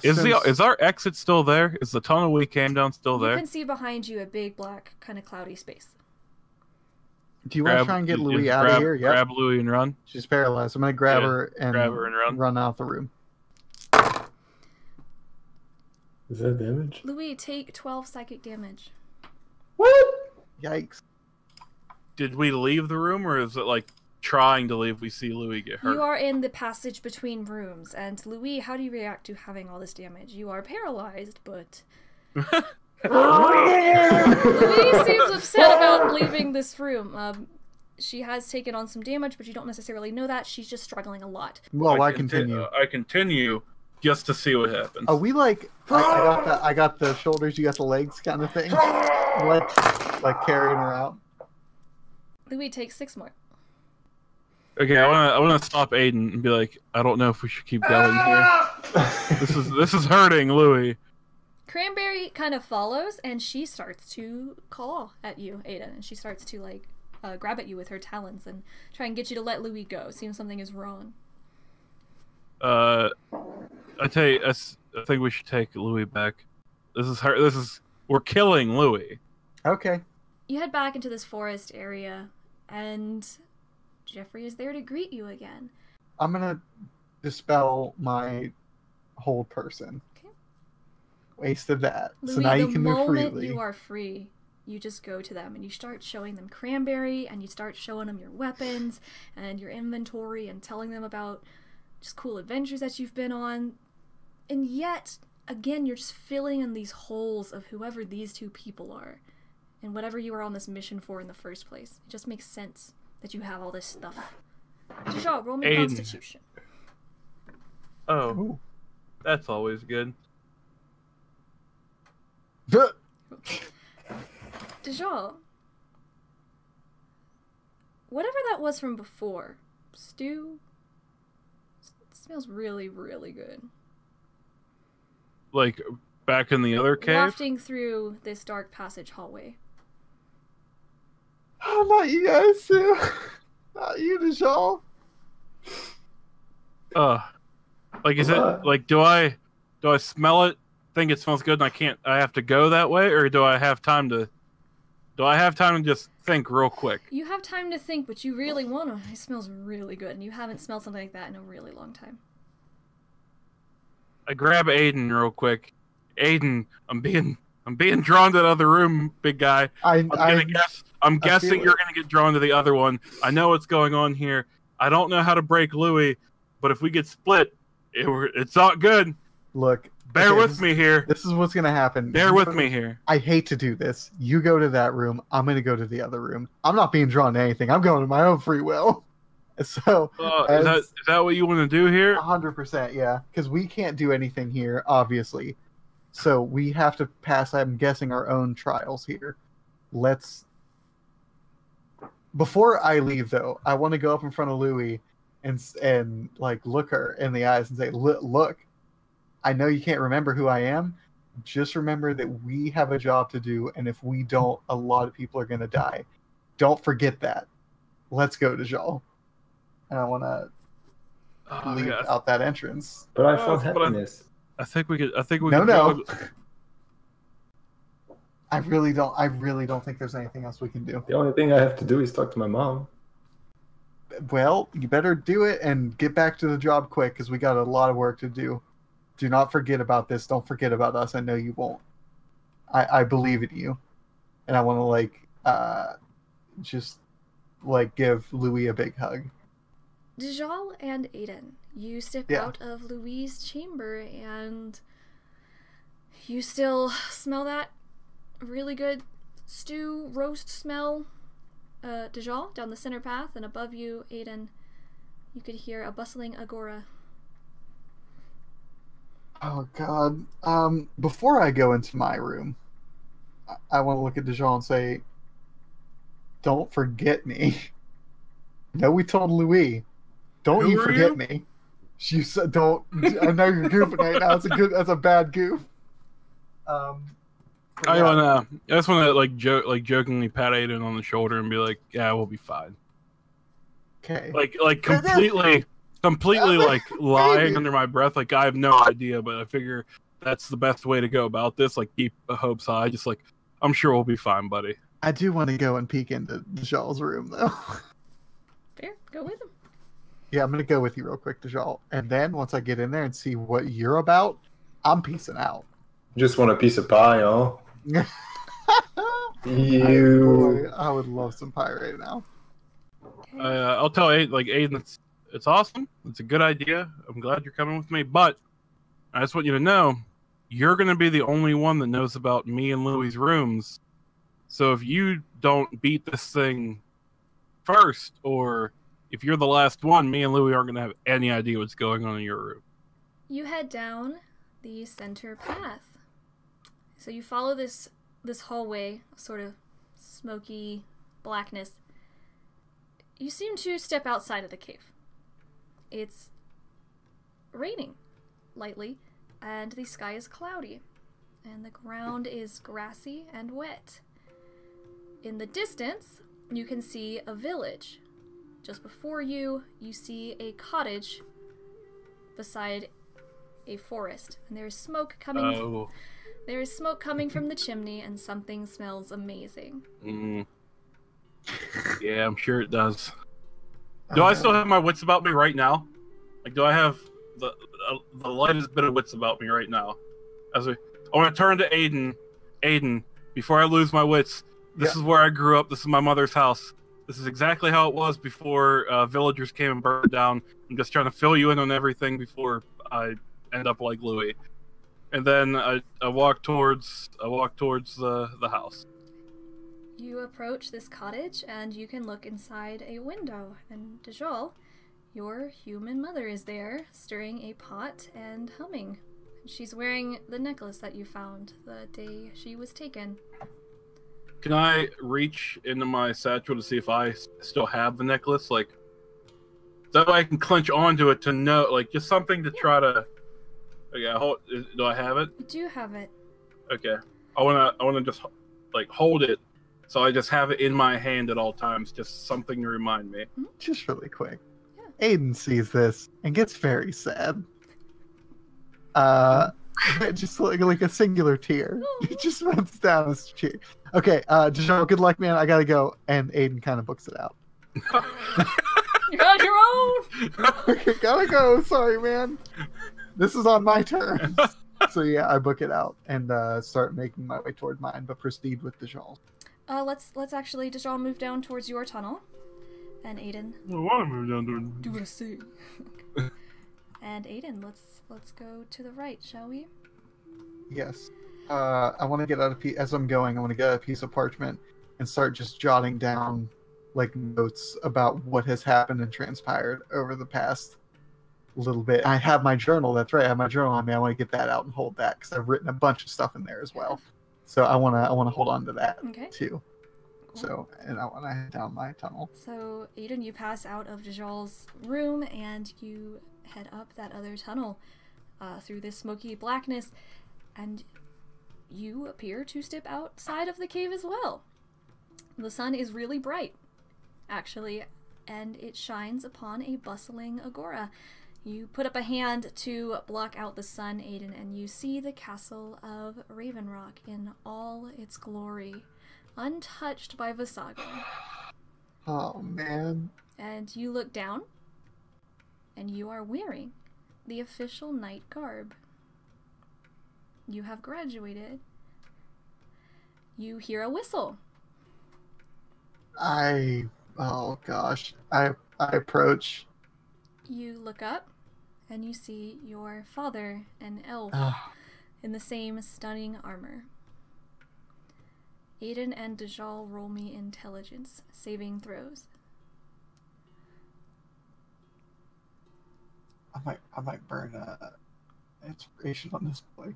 Is our exit still there? Is the tunnel we came down still there? You can see behind you a big black kind of cloudy space. Do you want to try and get Loowee out of here? Grab Loowee and run. She's paralyzed. I'm going to grab her and run out the room. Is that damage? Loowee, take 12 psychic damage. What? Yikes. Did we leave the room, or is it trying to leave? We see Loowee get hurt. You are in the passage between rooms, and Loowee, how do you react to having all this damage? You are paralyzed, but... Loowee seems upset about leaving this room. She has taken on some damage, but you don't necessarily know that. She's just struggling a lot. Well, I continue. I continue just to see what happens. Are we like? I got the shoulders, you got the legs, kind of thing. Like carrying her out. Loowee takes 6 more. Okay, I wanna stop Ayden and be like, I don't know if we should keep going here. This is hurting, Loowee. Cranberry kind of follows, and she starts to claw at you, Ayden, and she starts to like grab at you with her talons and try and get you to let Loowee go. Seems something is wrong. I think we should take Loowee back. We're killing Loowee. Okay. You head back into this forest area, and Jeffrey is there to greet you again. I'm gonna dispel my hold person. Okay. Wasted that. Loowee, so now you can move the freely. moment you are free, you just go to them and you start showing them Cranberry, and you start showing them your weapons and your inventory and telling them about just cool adventures that you've been on. And yet, again, you're just filling in these holes of whoever these two people are and whatever you were on this mission for in the first place. It just makes sense that you have all this stuff. Dajjal, roll me Ayden. Constitution. Oh, Ooh. that's always good. Dajjal, whatever that was from before, stew, it smells really, really good. Like back in the other cave. Wafting through this dark passage hallway. Oh, not you guys too. Not you, Dajjal. Like is it like do I smell it? Think it smells good, and I have to go that way, or do I have time to just think real quick? You have time to think, but you really want to. It smells really good, and you haven't smelled something like that in a really long time. I grab Ayden real quick. Ayden, I'm being drawn to the other room, big guy. I'm guessing you're gonna get drawn to the other one. I know what's going on here. I don't know how to break Loowee, but if we get split, it's not good. Look. Bear with me here. This is what's gonna happen. Bear with me here. I hate to do this. You go to that room. I'm gonna go to the other room. I'm not being drawn to anything. I'm going to my own free will. So is that what you want to do here? 100%, yeah. Because we can't do anything here, obviously. So we have to pass, I'm guessing, our own trials here. Before I leave, though, I want to go up in front of Loowee and like look her in the eyes and say, "Look, I know you can't remember who I am. Just remember that we have a job to do, and if we don't, a lot of people are going to die. Don't forget that. Let's go, Dajjal." And I want to leave out that entrance. But I felt happiness. I think we could. No. I really don't think there's anything else we can do. The only thing I have to do is talk to my mom. Well, you better do it and get back to the job quick, because we got a lot of work to do. Do not forget about this. Don't forget about us. I know you won't. I believe in you. And I want to, just, give Loowee a big hug. Dajjal and Ayden, you step out of Louie's chamber, and you still smell that really good stew roast smell. Dajjal, down the center path, and above you, Ayden, you could hear a bustling agora. Oh, God. Before I go into my room, I want to look at Dajjal and say, don't forget me. No, we told Loowee. Don't you forget me. She said, don't. I know you're goofing right now. That's a bad goof. I just want to jokingly pat Ayden on the shoulder and be like, "Yeah, we'll be fine." Okay. Completely lying under my breath. Like, I have no idea, but I figure that's the best way to go about this. Like, keep the hopes high. Just I'm sure we'll be fine, buddy. I do want to go and peek into Dajjal's room, though. Fair, go with him. Yeah, I'm gonna go with you real quick, Dajjal. And then once I get in there and see what you're about, I'm peacing out. Just want a piece of pie, huh? I would love some pie right now. I'll tell Ayden, it's awesome. It's a good idea. I'm glad you're coming with me, but I just want you to know you're going to be the only one that knows about me and Louie's rooms. So if you don't beat this thing first, or if you're the last one, me and Loowee aren't going to have any idea what's going on in your room. You head down the center path. So you follow this hallway, sort of smoky blackness. You seem to step outside of the cave. It's raining lightly, and the sky is cloudy, and the ground is grassy and wet. In the distance, you can see a village. Just before you, you see a cottage beside a forest, and there is smoke coming. Oh. There is smoke coming from the chimney, and something smells amazing. Yeah, I'm sure it does. Do I still have my wits about me right now? Like, do I have the lightest bit of wits about me right now? I want to turn to Ayden. Ayden, before I lose my wits, this is where I grew up. This is my mother's house. This is exactly how it was before villagers came and burned it down. I'm just trying to fill you in on everything before I end up like Loowee. And then I walk towards the house. You approach this cottage, and you can look inside a window. And Dajjal, your human mother is there, stirring a pot and humming. She's wearing the necklace that you found the day she was taken. Can I reach into my satchel to see if I still have the necklace? Like, that way I can clench onto it to know, like, just something to try to. Okay, do I have it? You do have it. Okay, I wanna just like hold it, so I just have it in my hand at all times, just something to remind me. Just really quick. Yeah. Ayden sees this and gets very sad. Just like a singular tear. It just runs down his cheek. Okay, Dajjal, good luck, man. I gotta go. And Ayden kind of books it out. You're on your own! Okay, gotta go. Sorry, man. This is on my turn. So yeah, I book it out and start making my way toward mine, but proceed with Dajjal. Let's actually Dajjal move down towards your tunnel. And Ayden. I want to move down to do what I say. And Ayden, let's go to the right, shall we? Yes. I want to get out as I'm going. I want to get out a piece of parchment and start just jotting down like notes about what has happened and transpired over the past little bit. I have my journal. That's right. I have my journal on me. I want to get that out and hold that because I've written a bunch of stuff in there as well. So I want to hold on to that too. Cool. So, and I want to head down my tunnel. So, Ayden, you pass out of Dajjal's room and you head up that other tunnel through this smoky blackness, and you appear to step outside of the cave as well. The sun is really bright, actually, and it shines upon a bustling agora. You put up a hand to block out the sun, Ayden, and you see the castle of Raven Rock in all its glory, untouched by Visago. Oh, man. And you look down, and you are wearing the official knight garb. You have graduated. You hear a whistle. Oh gosh. I approach. You look up, and you see your father, an elf, in the same stunning armor. Ayden and Dajjal, roll me intelligence saving throws. I might burn inspiration on this boy.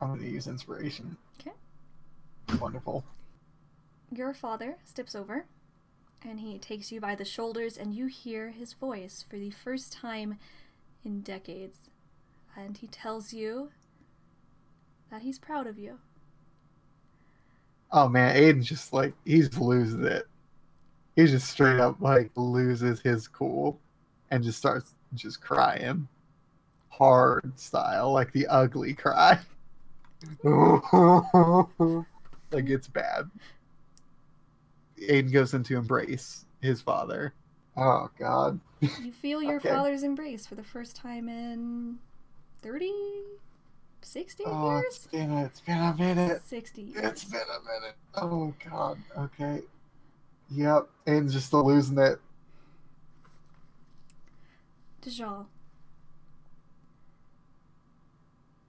I'm gonna use inspiration. Okay. Wonderful. Your father steps over, and he takes you by the shoulders, and you hear his voice for the first time in decades. And he tells you that he's proud of you. Oh man, Ayden's just like, he's losing it. He just straight up like loses his cool and just starts just crying. Hard style, like the ugly cry. Like it's bad. Ayden goes into embrace his father. Oh god. You feel your father's embrace for the first time in 30, 60 years? It's been a minute. 60 years. It's been a minute. Oh god. Okay. Yep. Ayden's just still losing it. Dajjal,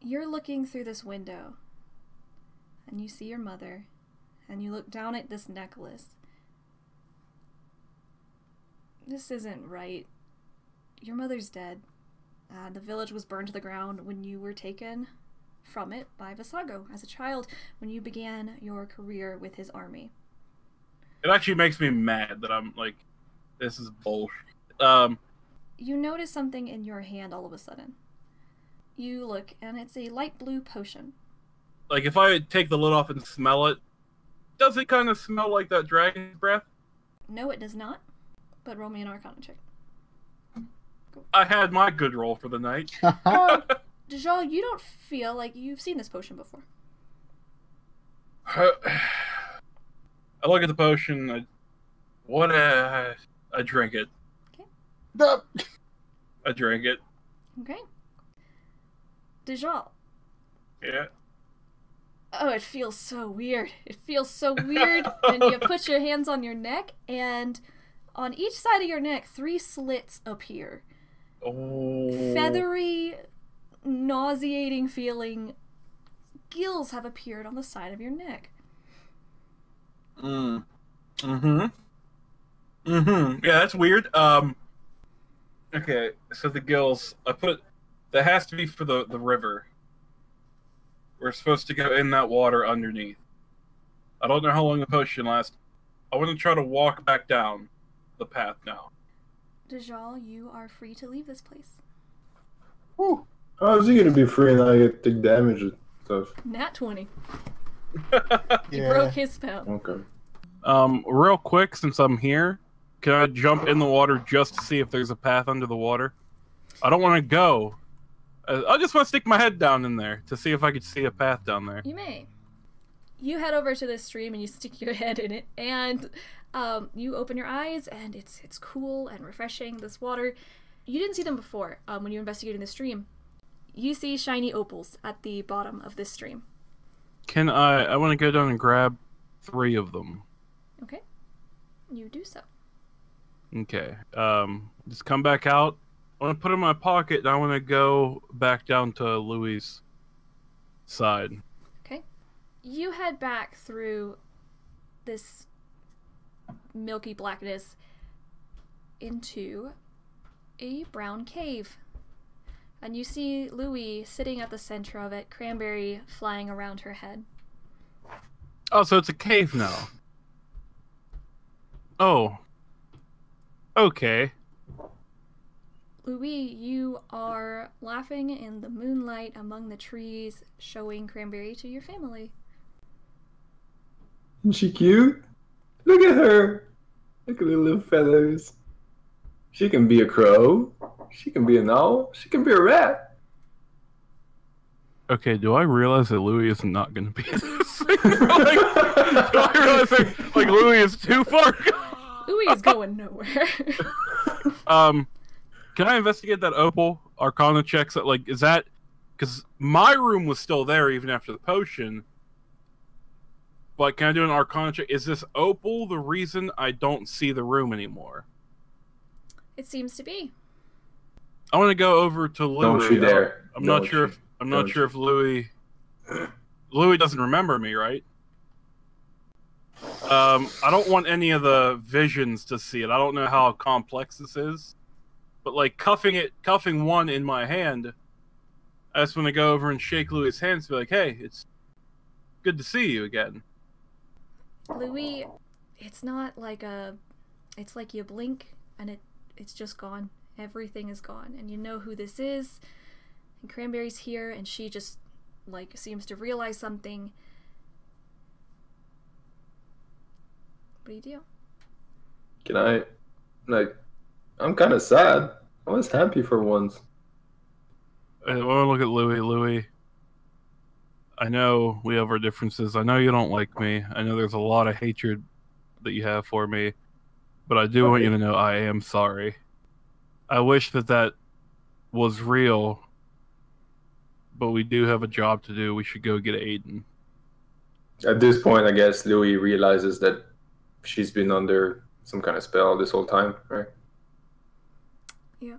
you're looking through this window, and you see your mother, and you look down at this necklace. This isn't right. Your mother's dead. The village was burned to the ground when you were taken from it by Visago as a child when you began your career with his army. It actually makes me mad that I'm like, this is bullshit. You notice something in your hand all of a sudden. You look, and it's a light blue potion. Like, if I take the lid off and smell it, does it kind of smell like that dragon's breath? No, it does not. But roll me an Arcana check. I had my good roll for the night. Dajjal, you don't feel like you've seen this potion before. I look at the potion. I drink it. Okay. I drink it. Okay. Dajjal. Yeah. Oh, it feels so weird. It feels so weird. And you put your hands on your neck, and on each side of your neck, 3 slits appear. Oh. Feathery, nauseating feeling gills have appeared on the side of your neck. Yeah, that's weird. Okay, so the gills, that has to be for the river. We're supposed to go in that water underneath. I don't know how long the potion lasts. I want to try to walk back down the path now. Dajjal, you are free to leave this place. Ooh. How is he going to be free and I get to take damage and stuff? Nat 20. Yeah. He broke his spell. Okay. Real quick, since I'm here, can I jump in the water just to see if there's a path under the water? I don't want to go. I just want to stick my head down in there to see if I could see a path down there. You may. You head over to this stream and you stick your head in it, and you open your eyes, and it's cool and refreshing, this water. You didn't see them before when you were investigating the stream. You see shiny opals at the bottom of this stream. I want to go down and grab 3 of them. Okay. You do so. Okay. Just come back out. I want to put it in my pocket, and I want to go back down to Loowee's side. Okay. You head back through this milky blackness into a brown cave. And you see Loowee sitting at the center of it, cranberry flying around her head. Oh, so it's a cave now. Oh. Okay. Loowee, you are laughing in the moonlight among the trees, showing cranberry to your family. Isn't she cute? Look at her. Look at her little feathers. She can be a crow. She can be an owl. She can be a rat. Okay, do I realize that Loowee is not going to be in this thing? Do I realize that, Loowee is too far gone? Loowee is going nowhere. Can I investigate that opal? Arcana checks that, is that... Because my room was still there even after the potion. But can I do an Arcana check? Is this opal the reason I don't see the room anymore? It seems to be. I want to go over to Loowee. Don't you dare. I'm not sure if Loowee doesn't remember me, right? I don't want any of the visions to see it. I don't know how complex this is. But cuffing one in my hand, I just want to go over and shake Louie's hands and be like, hey, it's good to see you again. Loowee, it's not like it's like you blink and it's just gone. Everything is gone. And you know who this is. And Cranberry's here and she just seems to realize something. What do you do? Can I, I'm kind of sad. I was happy for once. I want to look at Loowee. Loowee, I know we have our differences. I know you don't like me. I know there's a lot of hatred that you have for me. But I do want you to know I am sorry. I wish that was real. But we do have a job to do. We should go get Ayden. At this point, I guess Loowee realizes that she's been under some kind of spell this whole time, right? Yeah.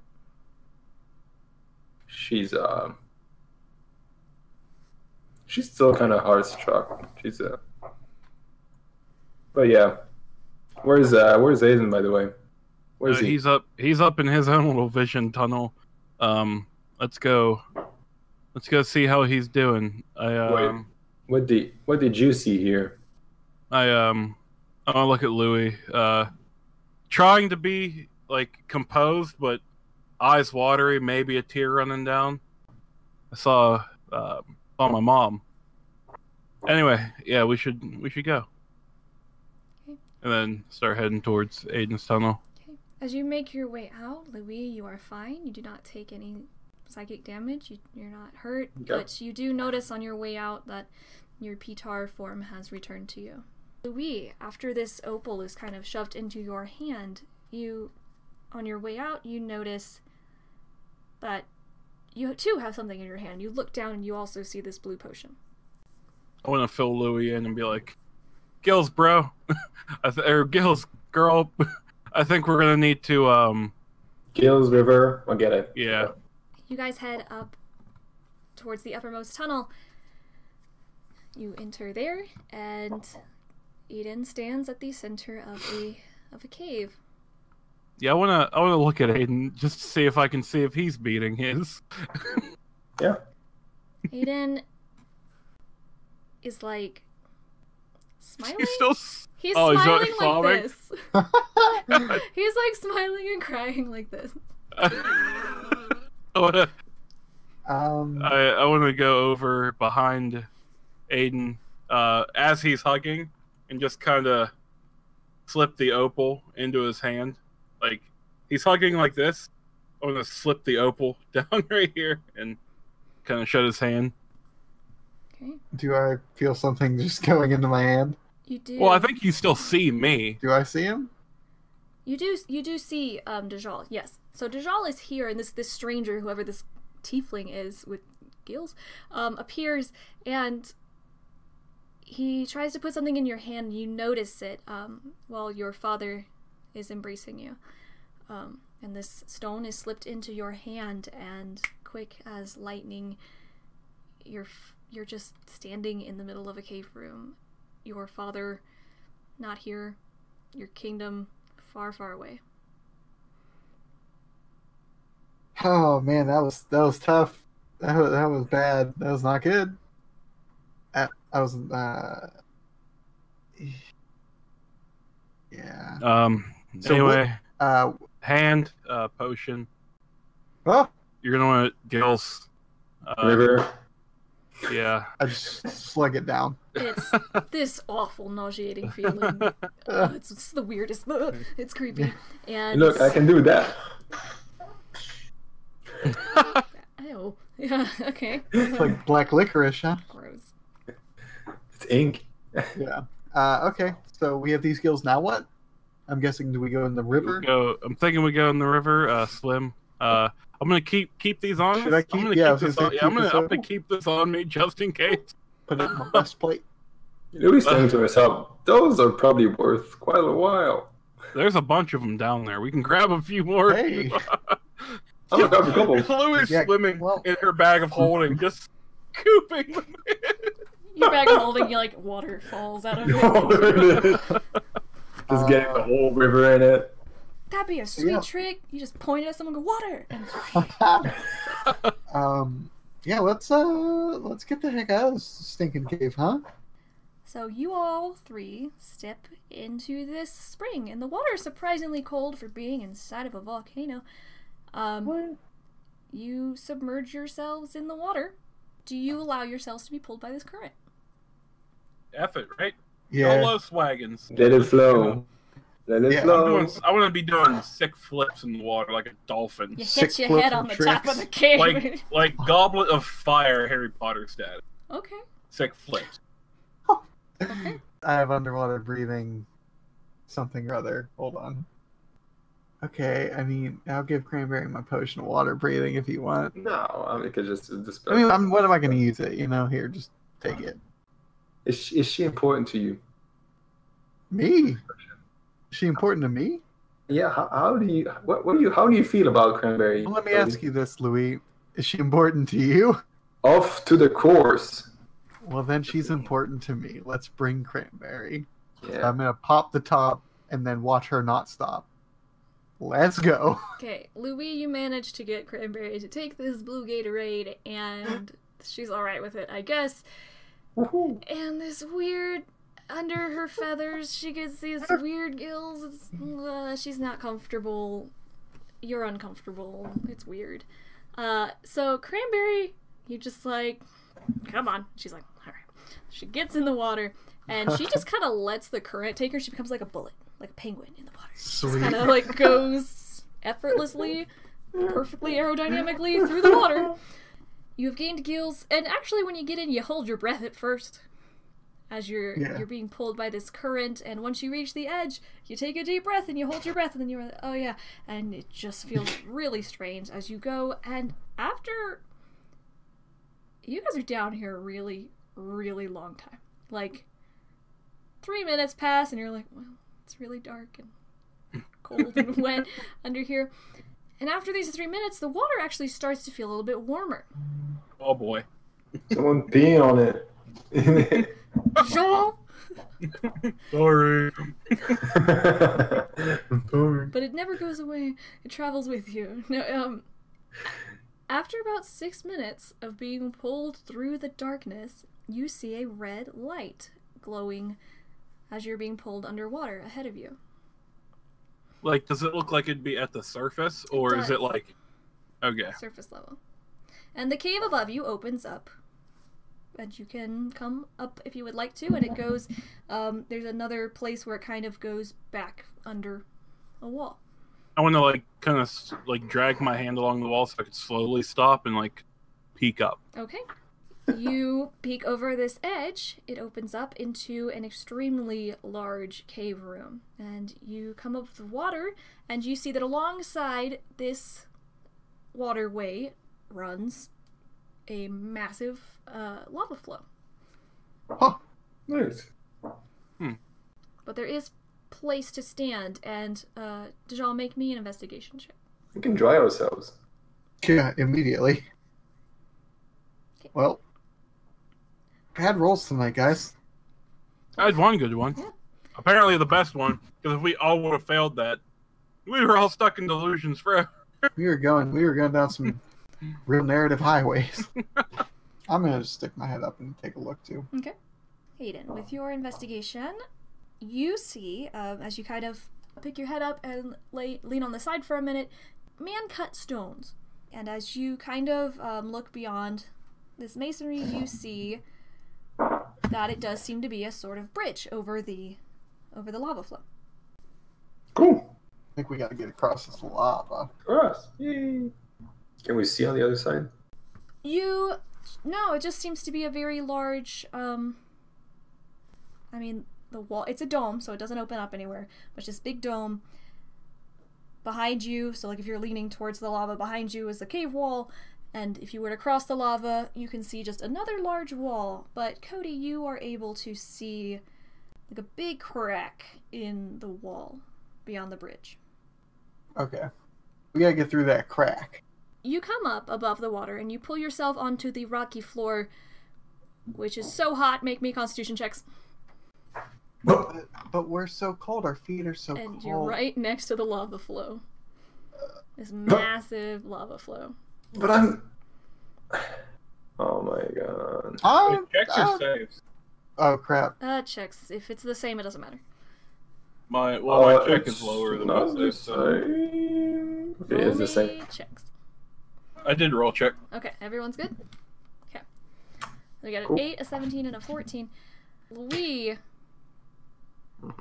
She's still kind of heart-struck. But yeah. Where's Ayden, by the way? Where's he? He's up in his own little vision tunnel. let's go. Let's go see how he's doing. Wait, what did you see here? I want to look at Loowee. Trying to be like composed, but eyes watery, maybe a tear running down. I saw my mom. Anyway, yeah, we should go. Okay. And then start heading towards Ayden's tunnel. Okay. As you make your way out, Loowee, you are fine. You do not take any psychic damage. You're not hurt, Okay. but you do notice on your way out that your Pitar form has returned to you. Loowee, after this opal is kind of shoved into your hand, on your way out, you notice that you too have something in your hand. You look down and you also see this blue potion. I want to fill Loowee in and be like, Gills, bro. Or Gills, girl. I think we're going to need to, Gills River, I get it. Yeah. You guys head up towards the uppermost tunnel. You enter there, and Ayden stands at the center of a cave. Yeah, I wanna look at Ayden just to see if I can see if he's beating his. Yeah. Ayden is like smiling. He's he's smiling like like sobbing? this. He's like smiling and crying like this. I wanna I I wanna go over behind Ayden as he's hugging and just kind of slip the opal into his hand. Like, he's hugging like this. I'm gonna slip the opal down right here and kind of shut his hand. Okay. do I feel something just going into my hand? You do. Well, I think you still see me. Do I see him? You do see Dajjal, yes. So Dajjal is here, and this stranger, whoever this tiefling is with gills, appears, and he tries to put something in your hand. You notice it while your father is embracing you. And this stone is slipped into your hand, and quick as lightning, you're just standing in the middle of a cave room. Your father not here, your kingdom far, far away. Oh man, that was tough. That was bad. That was not good. I was yeah. So anyway, What, hand potion. oh, You're gonna want Gills. River. Yeah. I just slug it down. It's this awful, nauseating feeling. It's the weirdest. It's creepy. And Look, I can do that. Ew. Yeah. Okay. It's like black licorice, huh? Gross. It's ink. Yeah. Okay. So we have these skills. Now what? I'm guessing, do we go in the river? I'm thinking we go in the river. Slim. I'm gonna keep these on. Should I keep? I'm gonna Yeah, I keep was this gonna on. say Yeah, I'm keep gonna this keep this on me just in case. Put it in my breastplate. Louis saying to himself, those are probably worth quite a while. There's a bunch of them down there. We can grab a few more. Hey. I'm gonna grab a couple. Louis Yeah, swimming well- in her bag of holding, just scooping them in. Your bag of holding, you like water falls out of it. Just getting the whole river in it. That'd be a sweet Yeah. trick. You just point it at someone, and go water. And Yeah, let's get the heck out of this stinking cave, huh? so you all three step into this spring, and the water is surprisingly cold for being inside of a volcano. What? You submerge yourselves in the water. Do you allow yourselves to be pulled by this current? F it, right? Yeah. Solo swaggins. Let it flow. Let it Yeah, flow. I want to be doing sick flips in the water like a dolphin. You Sick hit your flips head and on the top of tricks. the cave. Like Goblet of Fire, Harry Potter status. Okay. Sick flips. Okay. I have underwater breathing something or other. Hold on. Okay, I mean, I'll give Cranberry my potion of water breathing if you want. No, I mean, could just. I mean, what am I going to use it? You know, here, just take it. Is she important to you? Me? Is she important to me? Yeah. How do you? How do you feel about Cranberry? Well, let me ask you this, Louis. Is she important to you? Off to the course. Well, then she's important to me. Let's bring Cranberry. Yeah. I'm going to pop the top and then watch her not stop. Let's go. Okay, Loowee, you managed to get Cranberry to take this blue Gatorade, and she's alright with it, I guess. Woohoo. And this weird, under her feathers, she gets these weird gills. She's not comfortable. You're uncomfortable. It's weird. So Cranberry, you just like, come on. She's like, alright. She gets in the water, and she just kind of lets the current take her. She becomes like a bullet, like a penguin in the water. Sweet. Kind of like goes effortlessly, perfectly aerodynamically through the water. You have gained gills, and actually when you get in, you hold your breath at first, as you're being pulled by this current, and once you reach the edge, you take a deep breath, and you hold your breath, and then you're like, oh yeah, and it just feels really strange as you go, and after... You guys are down here a really, really long time. Like, 3 minutes pass, and you're like, well, it's really dark and cold and wet under here. And after these 3 minutes, the water actually starts to feel a little bit warmer. Oh boy. Someone peeing on it. Joel! Sorry. But it never goes away. It travels with you. No, after about 6 minutes of being pulled through the darkness, you see a red light glowing as you're being pulled underwater ahead of you. Like, does it look like it'd be at the surface, or is it like... Okay. Surface level. And the cave above you opens up. And you can come up if you would like to, and it goes... there's another place where it kind of goes back under a wall. I want to, like, kind of, like, drag my hand along the wall so I could slowly stop and, like, peek up. Okay. You peek over this edge, it opens up into an extremely large cave room. And you come up with the water, and you see that alongside this waterway runs a massive lava flow. Huh. Nice. But there is place to stand, and Dajjal, make me an investigation check. We can dry ourselves. Yeah, immediately. Okay. Well, bad rolls tonight, guys. I had one good one. Yeah. Apparently the best one, because if we all would have failed that, we were all stuck in delusions forever. We were going down some real narrative highways. I'm gonna just stick my head up and take a look too. Okay. Ayden, with your investigation, you see, as you kind of pick your head up and lean on the side for a minute, man-cut stones. And as you kind of look beyond this masonry, you see that it does seem to be a sort of bridge over the lava flow. Cool. I think we gotta get across this lava. Cross. Yay. Can we see on the other side? No, it just seems to be a very large, I mean, the wall, it's a dome, so it doesn't open up anywhere, but it's this big dome behind you, so like if you're leaning towards the lava, behind you is the cave wall, and if you were to cross the lava, you can see just another large wall, but Cody, you are able to see like a big crack in the wall beyond the bridge. Okay. We gotta get through that crack. You come up above the water and you pull yourself onto the rocky floor, which is so hot, make me constitution checks. But we're so cold, our feet are so cold. And you're right next to the lava flow. This massive lava flow. But I'm... Oh my god. Checks or saves? Oh crap. Checks. If it's the same, it doesn't matter. My check is lower than my save. So... Okay, it's the same. Checks. I did roll check. Okay, everyone's good? Okay. We got an Cool. 8, a 17, and a 14. Loowee,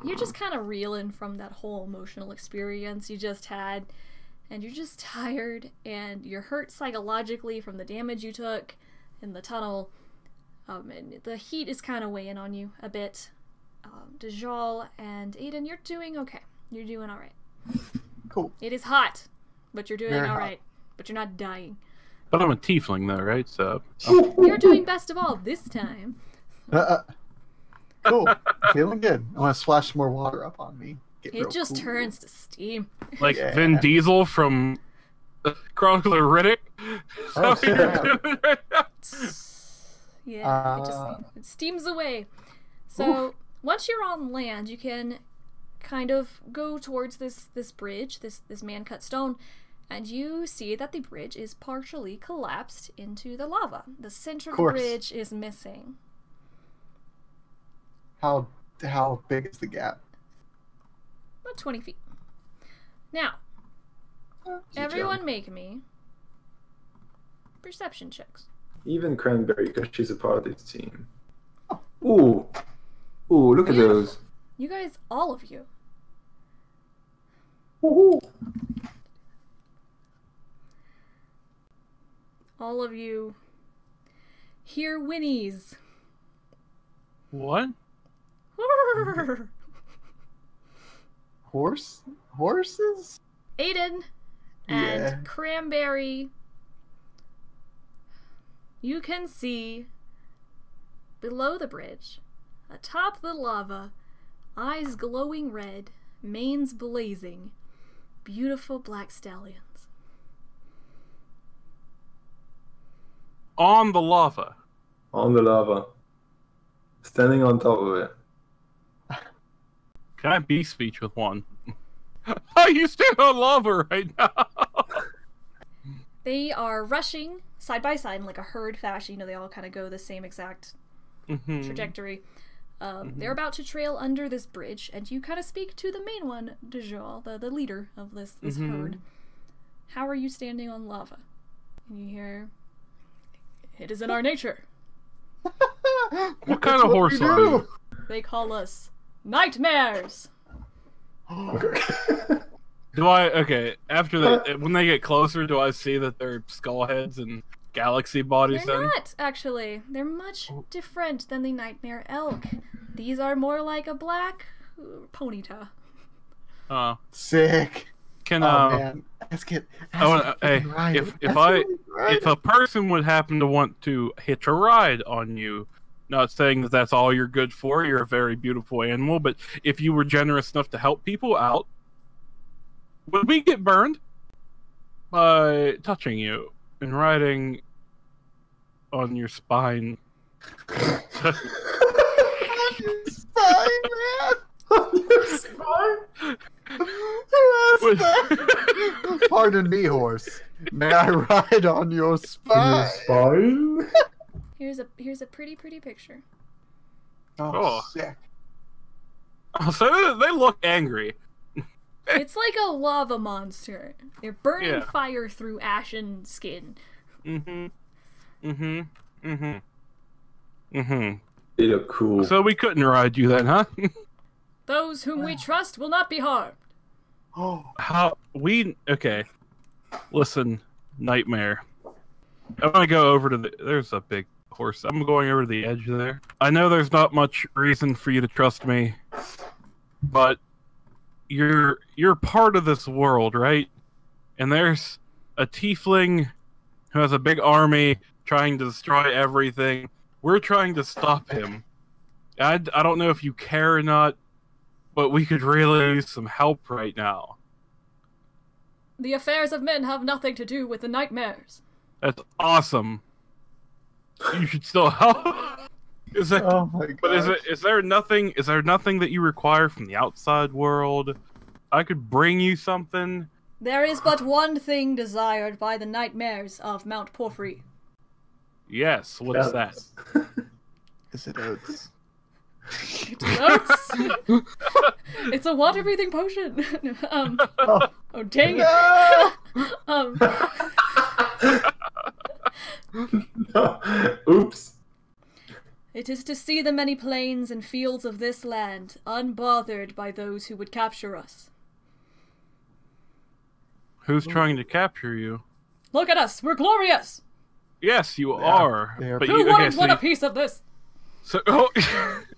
you're just kind of reeling from that whole emotional experience you just had, and you're just tired, and you're hurt psychologically from the damage you took in the tunnel, and the heat is kind of weighing on you a bit. Dajjal and Ayden, you're doing okay. You're doing alright. Cool. It is hot, but you're doing Very hot. alright. But you're not dying. But I'm a tiefling though, right? So... You're doing best of all this time. Cool. Feeling good. I want to splash some more water up on me. Get It real just cool. turns to steam. Like Yeah. Vin Diesel from Chronicler Riddick. Oh, So you're snap. doing right now. Yeah, it steams away. So once you're on land, you can kind of go towards this bridge, this man-cut stone, and you see that the bridge is partially collapsed into the lava. The center of the bridge is missing. How big is the gap? About 20 feet. Now, everyone make me perception checks. Even Cranberry, because she's a part of this team. Ooh, look at those. You guys, all of you. Woohoo. All of you hear whinnies. What? Horses? Ayden and Cranberry, you can see below the bridge, atop the lava, eyes glowing red, manes blazing, beautiful black stallions. On the lava. On the lava. Standing on top of it. Can I beast speech with one? Oh, you stand on lava right now. They are rushing side by side in like a herd fashion. You know, they all kind of go the same exact trajectory. They're about to trail under this bridge, and you kind of speak to the main one, Dajjal, the leader of this herd. How are you standing on lava? And you hear, "It is in our nature." What kind of horse are you? They call us nightmares. After that, when they get closer, do I see that they're skull heads and galaxy bodies? They're not, actually. They're much different than the nightmare elk. These are more like a black ponytail. Sick. Man. If a person would happen to want to hitch a ride on you, not saying that that's all you're good for, you're a very beautiful animal, but if you were generous enough to help people out, would we get burned by touching you and riding on your spine? On your spine, man! On your spine? Who asked that? Pardon me, horse. May I ride on your spine? Here's a pretty picture. Oh, sick. Oh, so they look angry. It's like a lava monster. They're burning fire through ashen skin. They look cool. So we couldn't ride you then, huh? Those whom we trust will not be harmed. Okay. Listen, Nightmare. I'm gonna go over to there's a big horse. I'm going over to the edge there. I know there's not much reason for you to trust me, but you're part of this world, right? And there's a tiefling who has a big army trying to destroy everything. We're trying to stop him. I don't know if you care or not, but we could really use some help right now. The affairs of men have nothing to do with the nightmares. That's awesome. You should still help. Oh my god. But is there nothing that you require from the outside world? I could bring you something. There is but one thing desired by the nightmares of Mount Porphyry. Yes, what is that? Is it oats? It's oats? It's a water-breathing potion. Oh dang it. Oops. It is to see the many plains and fields of this land, unbothered by those who would capture us. Who's trying to capture you? Look at us, we're glorious! Yes, you are. But who wouldn't want a piece of this?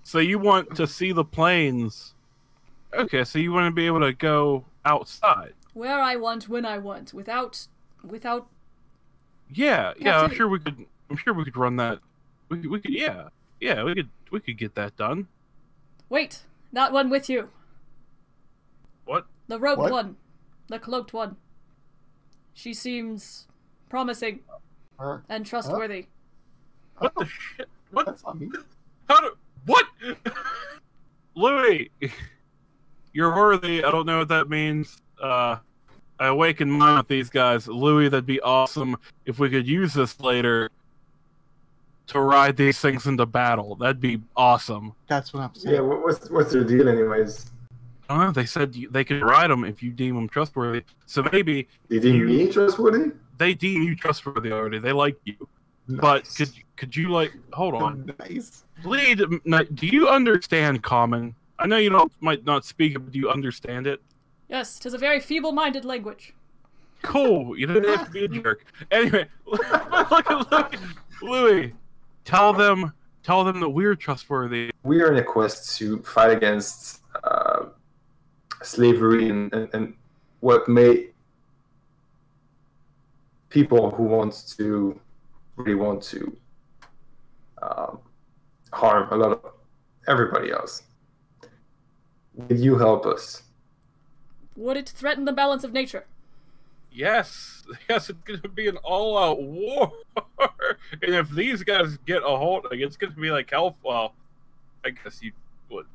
So you want to see the plains. Okay, so you want to be able to go outside. Where I want, when I want, without Yeah, I'm sure we could run that. We could we could get that done. Wait, that one with you. What? The robed one. The cloaked one. She seems promising and trustworthy. What the shit? What? That's not me. What? Loowee! you're worthy. I don't know what that means. I awaken mine with these guys. Loowee, that'd be awesome if we could use this later to ride these things into battle. That'd be awesome. That's what I'm saying. Yeah, what's their deal anyways? I don't know. They said they could ride them if you deem them trustworthy. So maybe They deem me trustworthy? they deem you trustworthy already. They like you. Nice. But could you like hold on? Nice. Lead, do you understand Common? I know you might not speak it, but do you understand it? Yes, 'tis a very feeble-minded language. Cool. You didn't have to be a jerk. Anyway, look at Loowee. Tell them that we're trustworthy. We are in a quest to fight against slavery and what may people who really want to harm a lot of everybody else. Will you help us? Would it threaten the balance of nature? Yes, it's going to be an all-out war. And if these guys get a hold, it's going to be like hell. Well, I guess you would.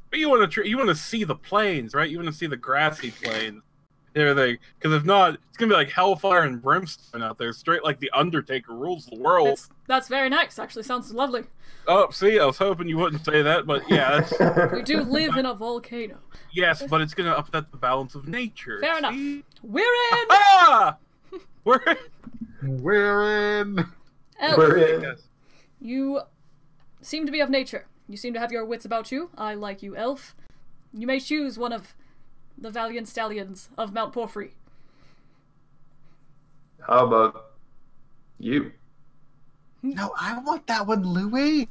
But you want to see the plains, right? You want to see the grassy plains. Everything, because if not, it's gonna be like hellfire and brimstone out there, straight like the Undertaker rules the world. That's very nice. Actually, sounds lovely. Oh, see, I was hoping you wouldn't say that, but yeah, We do live in a volcano. Yes, but it's gonna upset the balance of nature. Fair enough. See? We're in. Ah! We're in. We're in. Elf, We're in. you seem to be of nature. You seem to have your wits about you. I like you, Elf. You may choose one of the valiant stallions of Mount Porphyry. How about you? No, I want that one, Loowee.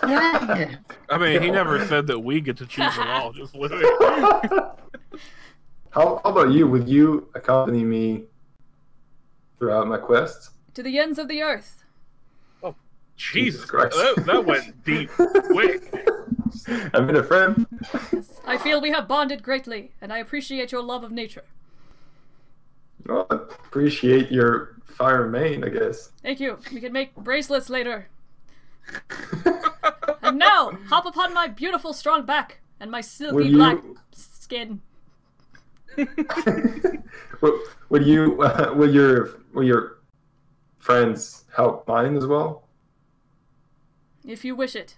Dang it. I mean, he never said that we get to choose them all. Just Loowee. How about you? Would you accompany me throughout my quest? To the ends of the earth. Oh, Jesus Christ. That went deep, quick. I made a friend. Yes, I feel we have bonded greatly, and I appreciate your love of nature. Well, I appreciate your fire mane, I guess. Thank you. We can make bracelets later. And now, hop upon my beautiful strong back and my silky black skin. Will your friends help mine as well? If you wish it.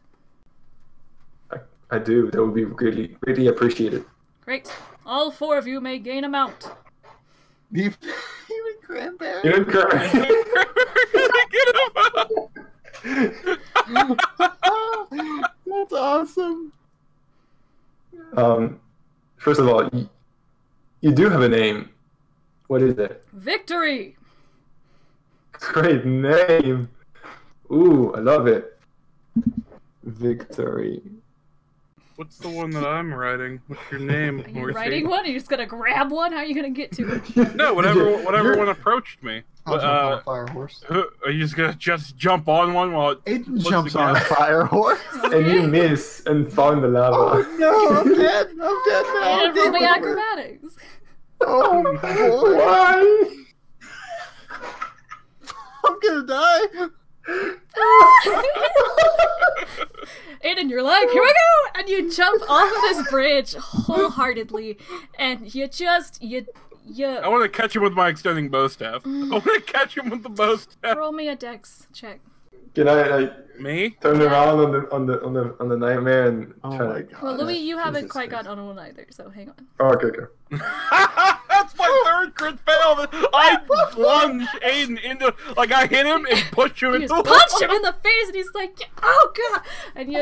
I do. That would be greatly appreciated. Great. All four of you may gain a mount. Even Cranberry. Even Cranberry. That's awesome. First of all, you do have a name. What is it? Victory! Great name. Ooh, I love it. Victory. What's the one that I'm writing? What's your name? Are you writing one? Are you just gonna grab one? How are you gonna get to it? No, whatever one approached me. I'll jump on a fire horse. Are you just gonna jump on one while Ayden jumps on a fire horse. And you miss and fall in the lava. Oh no, I'm dead. I'm dead now. You didn't roll me acrobatics. Oh boy. Why? I'm gonna die. Ayden, you're like, here we go! And you jump off of this bridge wholeheartedly, and you I want to catch him with my extending bow staff. I want to catch him with the bow staff. roll me a dex check. Can I Me? turn around on the nightmare and Oh try my to... god. Well, Loowee, you haven't Jesus quite Christ. gotten on one either, so hang on. Oh, okay. That's my third crit fail. I plunge Ayden into, like, I hit him and push him You into just punch him in the face, and he's like, oh god! And you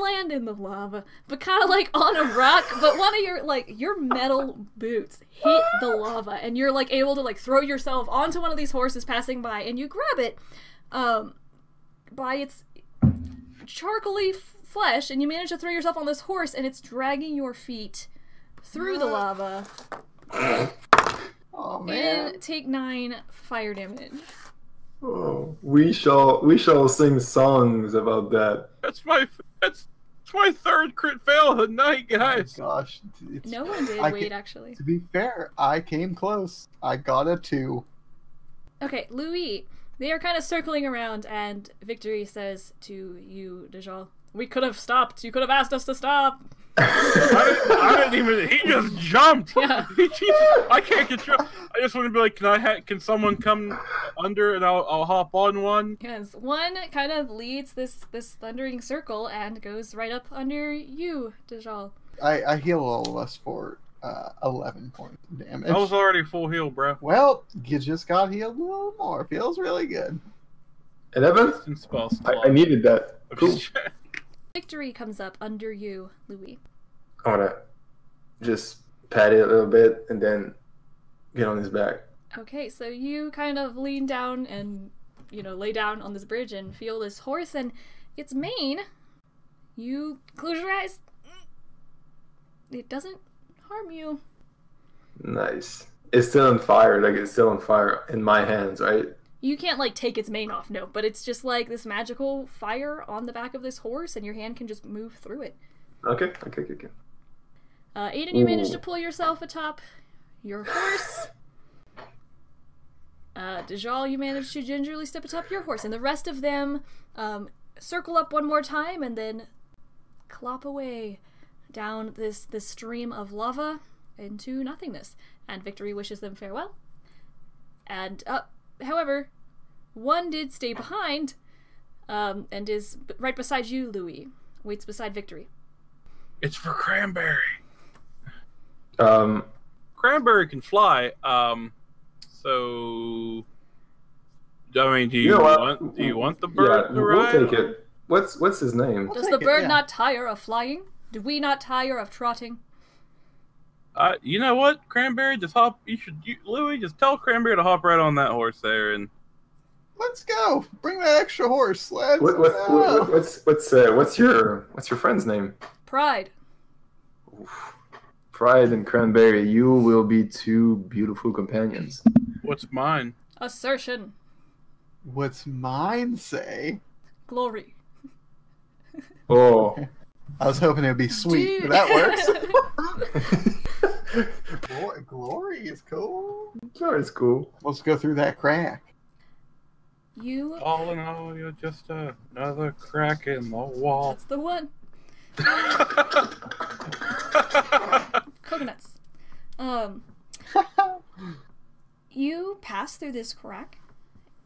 land in the lava, but kind of like on a rock, but one of your metal boots hit the lava, and you're like able to like throw yourself onto one of these horses passing by, and you grab it by its charcoaly flesh, and you manage to throw yourself on this horse, and it's dragging your feet through the lava. Oh man. And take 9 fire damage. Oh, we shall sing songs about that. That's my third crit fail of the night, guys. Oh my gosh. No one did. I Wait, can- actually. To be fair, I came close. I got a 2. Okay, Loowee. They are kind of circling around, and Victory says to you, Dajjal, We could have stopped. You could have asked us to stop. I didn't even. He just jumped. Yeah. I can't control. I just want to be like, can someone come under and I'll hop on one? Yes, one kind of leads this thundering circle and goes right up under you, Dajjal. I heal all of us for 11 points of damage. I was already full heal, bro. Well, you just got healed a little more. Feels really good. 11? I needed that. Cool. Victory comes up under you, Loowee. I want to just pat it a little bit and then get on his back. Okay, so you kind of lean down and, lay down on this bridge and feel this horse and its mane. You close your eyes. It doesn't harm you. Nice. It's still on fire. Like, it's still on fire in my hands, right? You can't, take its mane off, no, but it's just, this magical fire on the back of this horse, and your hand can just move through it. Okay. Ayden, you managed to pull yourself atop your horse. Dajjal, you managed to gingerly step atop your horse, and the rest of them circle up one more time, and then clop away down this stream of lava into nothingness. And Victory wishes them farewell. And, however, one did stay behind, and is right beside you, Loowee. Waits beside Victory. It's for Cranberry. Cranberry can fly. So, I mean, do you want the bird to ride? We'll take it. What's his name? Does the bird not tire of flying? Do we not tire of trotting? You know what, Cranberry? Loowee, just tell Cranberry to hop right on that horse there, and let's go. Bring that extra horse, lads. What's your friend's name? Pride. Oof. Pride and Cranberry, you will be two beautiful companions. What's mine? Assertion. What's mine say? Glory. Oh. I was hoping it would be sweet, but that works. Glory is cool. Glory is cool. Let's go through that crack. All in all, you're just another crack in the wall. That's the one. Coconuts. You pass through this crack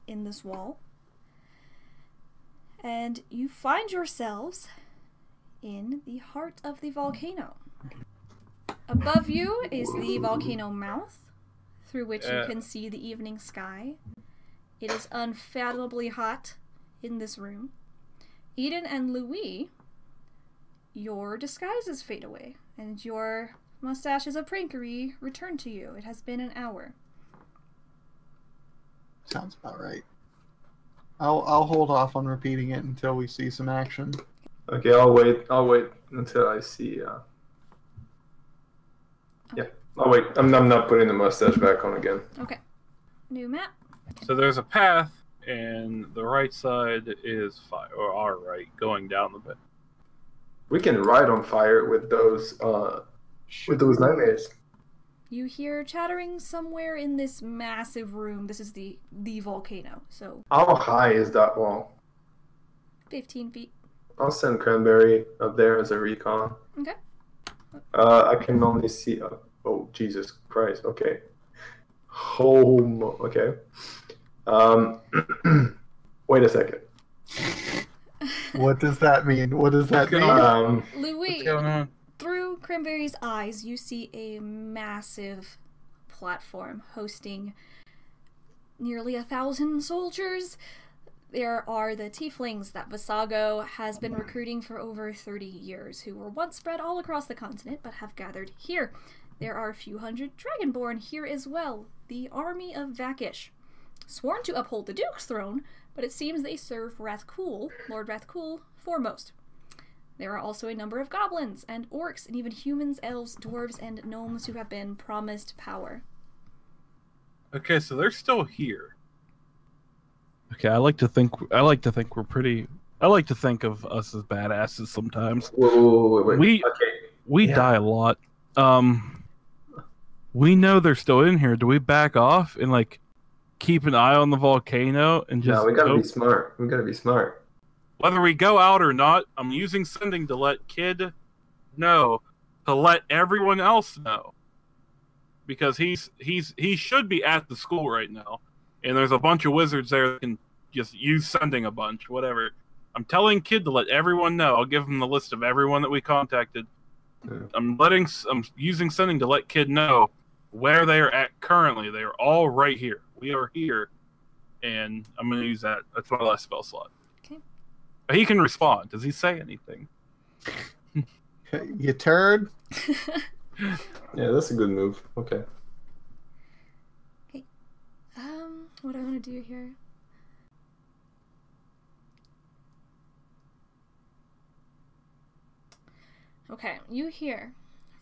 in this wall, and you find yourselves in the heart of the volcano. Above you is the volcano mouth, through which you can see the evening sky. It is unfathomably hot in this room. Ayden and Loowee, your disguises fade away, and your mustaches of prankery return to you. It has been an hour. Sounds about right. I'll hold off on repeating it until we see some action. Okay, I'll wait until I see. Yeah, I'll wait. I'm not putting the mustache back on again. Okay. New map. So there's a path, and the right side is fire, or our right, going down the bit. We can ride on fire with those nightmares. You hear chattering somewhere in this massive room. This is the volcano. So. How high is that wall? 15 feet. I'll send Cranberry up there as a recon. Okay. I can only see. Oh, Jesus Christ. Okay. Okay. Wait a second. What does that mean? What does that mean? Loowee, what's going on? Through Cranberry's eyes, you see a massive platform hosting nearly 1,000 soldiers. There are the Tieflings that Visago has been recruiting for over 30 years, who were once spread all across the continent, but have gathered here. There are a few hundred Dragonborn here as well, the army of Vakish, sworn to uphold the Duke's throne, but it seems they serve Rathkul, Lord Rathkul, foremost. There are also a number of goblins, and orcs, and even humans, elves, dwarves, and gnomes who have been promised power. Okay, so they're still here. Okay, I like to think we're pretty. I like to think of us as badasses sometimes. Wait. We die a lot. We know they're still in here. Do we back off and keep an eye on the volcano and just? No, we gotta be smart. Whether we go out or not, I'm using sending to let Kid know, to let everyone else know. Because he should be at the school right now. And there's a bunch of wizards there that can just use sending a bunch, whatever. I'm telling Kid to let everyone know. I'll give him the list of everyone that we contacted. I'm using sending to let Kid know where they are at currently. They are all right here. We are here. And I'm going to use that. That's my last spell slot. Okay. He can respond. Does he say anything? You turd. Yeah, that's a good move. Okay. Okay. What do I want to do here? Okay, you hear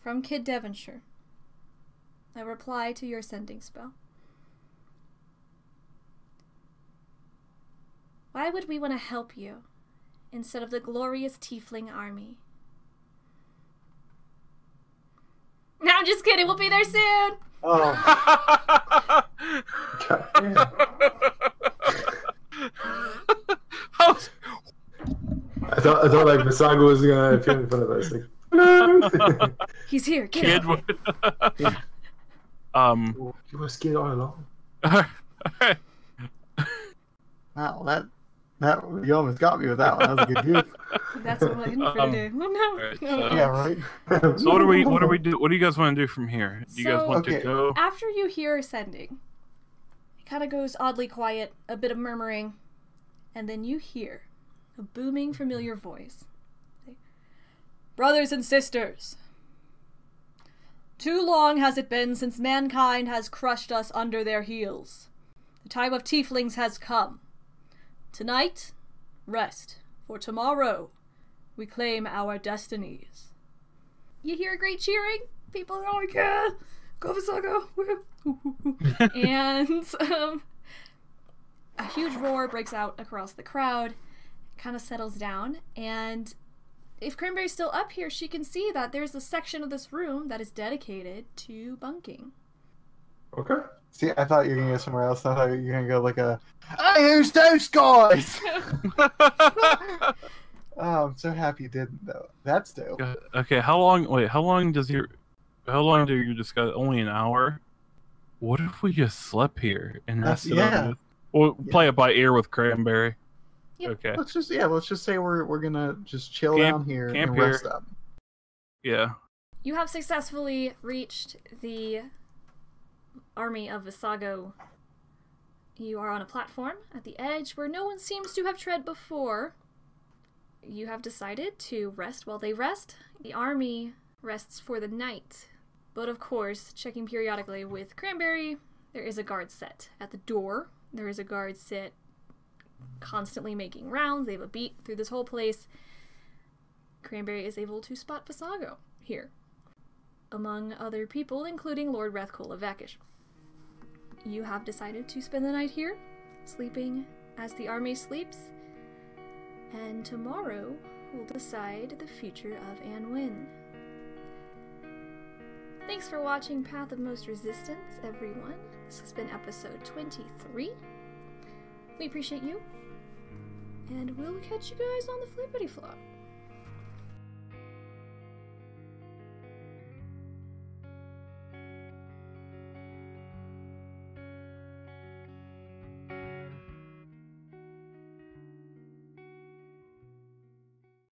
from Kid Devonshire a reply to your sending spell. Why would we want to help you instead of the glorious Tiefling army? No, I'm just kidding. We'll be there soon. Oh. God damn. I thought like Visago was gonna appear in front of us. Like, he's here. Kid. yeah. You were scared all along. Wow, that you almost got me with that one. That was a good goof. That's what I'm looking for today. Oh no. Right, No. Yeah, right. So what do we do? What do you guys want to do from here? Do you guys want to go? After you hear sending, it kind of goes oddly quiet, a bit of murmuring, and then you hear a booming, familiar voice. Brothers and sisters, too long has it been since mankind has crushed us under their heels. The time of Tieflings has come. Tonight, rest, for tomorrow we claim our destinies. You hear great cheering? People are like, yeah, go Visago. And a huge roar breaks out across the crowd, kind of settles down, and if Cranberry's still up here, she can see that there's a section of this room that is dedicated to bunking. Okay. See, I thought you were gonna go somewhere else. I thought you were gonna go like a, hey, who's those guys? Oh, I'm so happy you didn't though. That's dope. Okay, how long do you discuss? Only an hour? What if we just slept here and rested on this? We'll play it by ear with Cranberry. Yep. Okay. Let's just say we're gonna just chill down here and rest up. Yeah. You have successfully reached the army of Visago. You are on a platform at the edge where no one seems to have tread before. You have decided to rest while they rest. The army rests for the night. But of course, checking periodically with Cranberry, there is a guard set at the door. There is a guard set constantly making rounds. They have a beat through this whole place. Cranberry is able to spot Visago here, among other people, including Lord Rathkola Vakish. You have decided to spend the night here, sleeping as the army sleeps, and tomorrow will decide the future of Anwin. Thanks for watching Path of Most Resistance, everyone. This has been episode 23. We appreciate you, and we'll catch you guys on the flippity flop.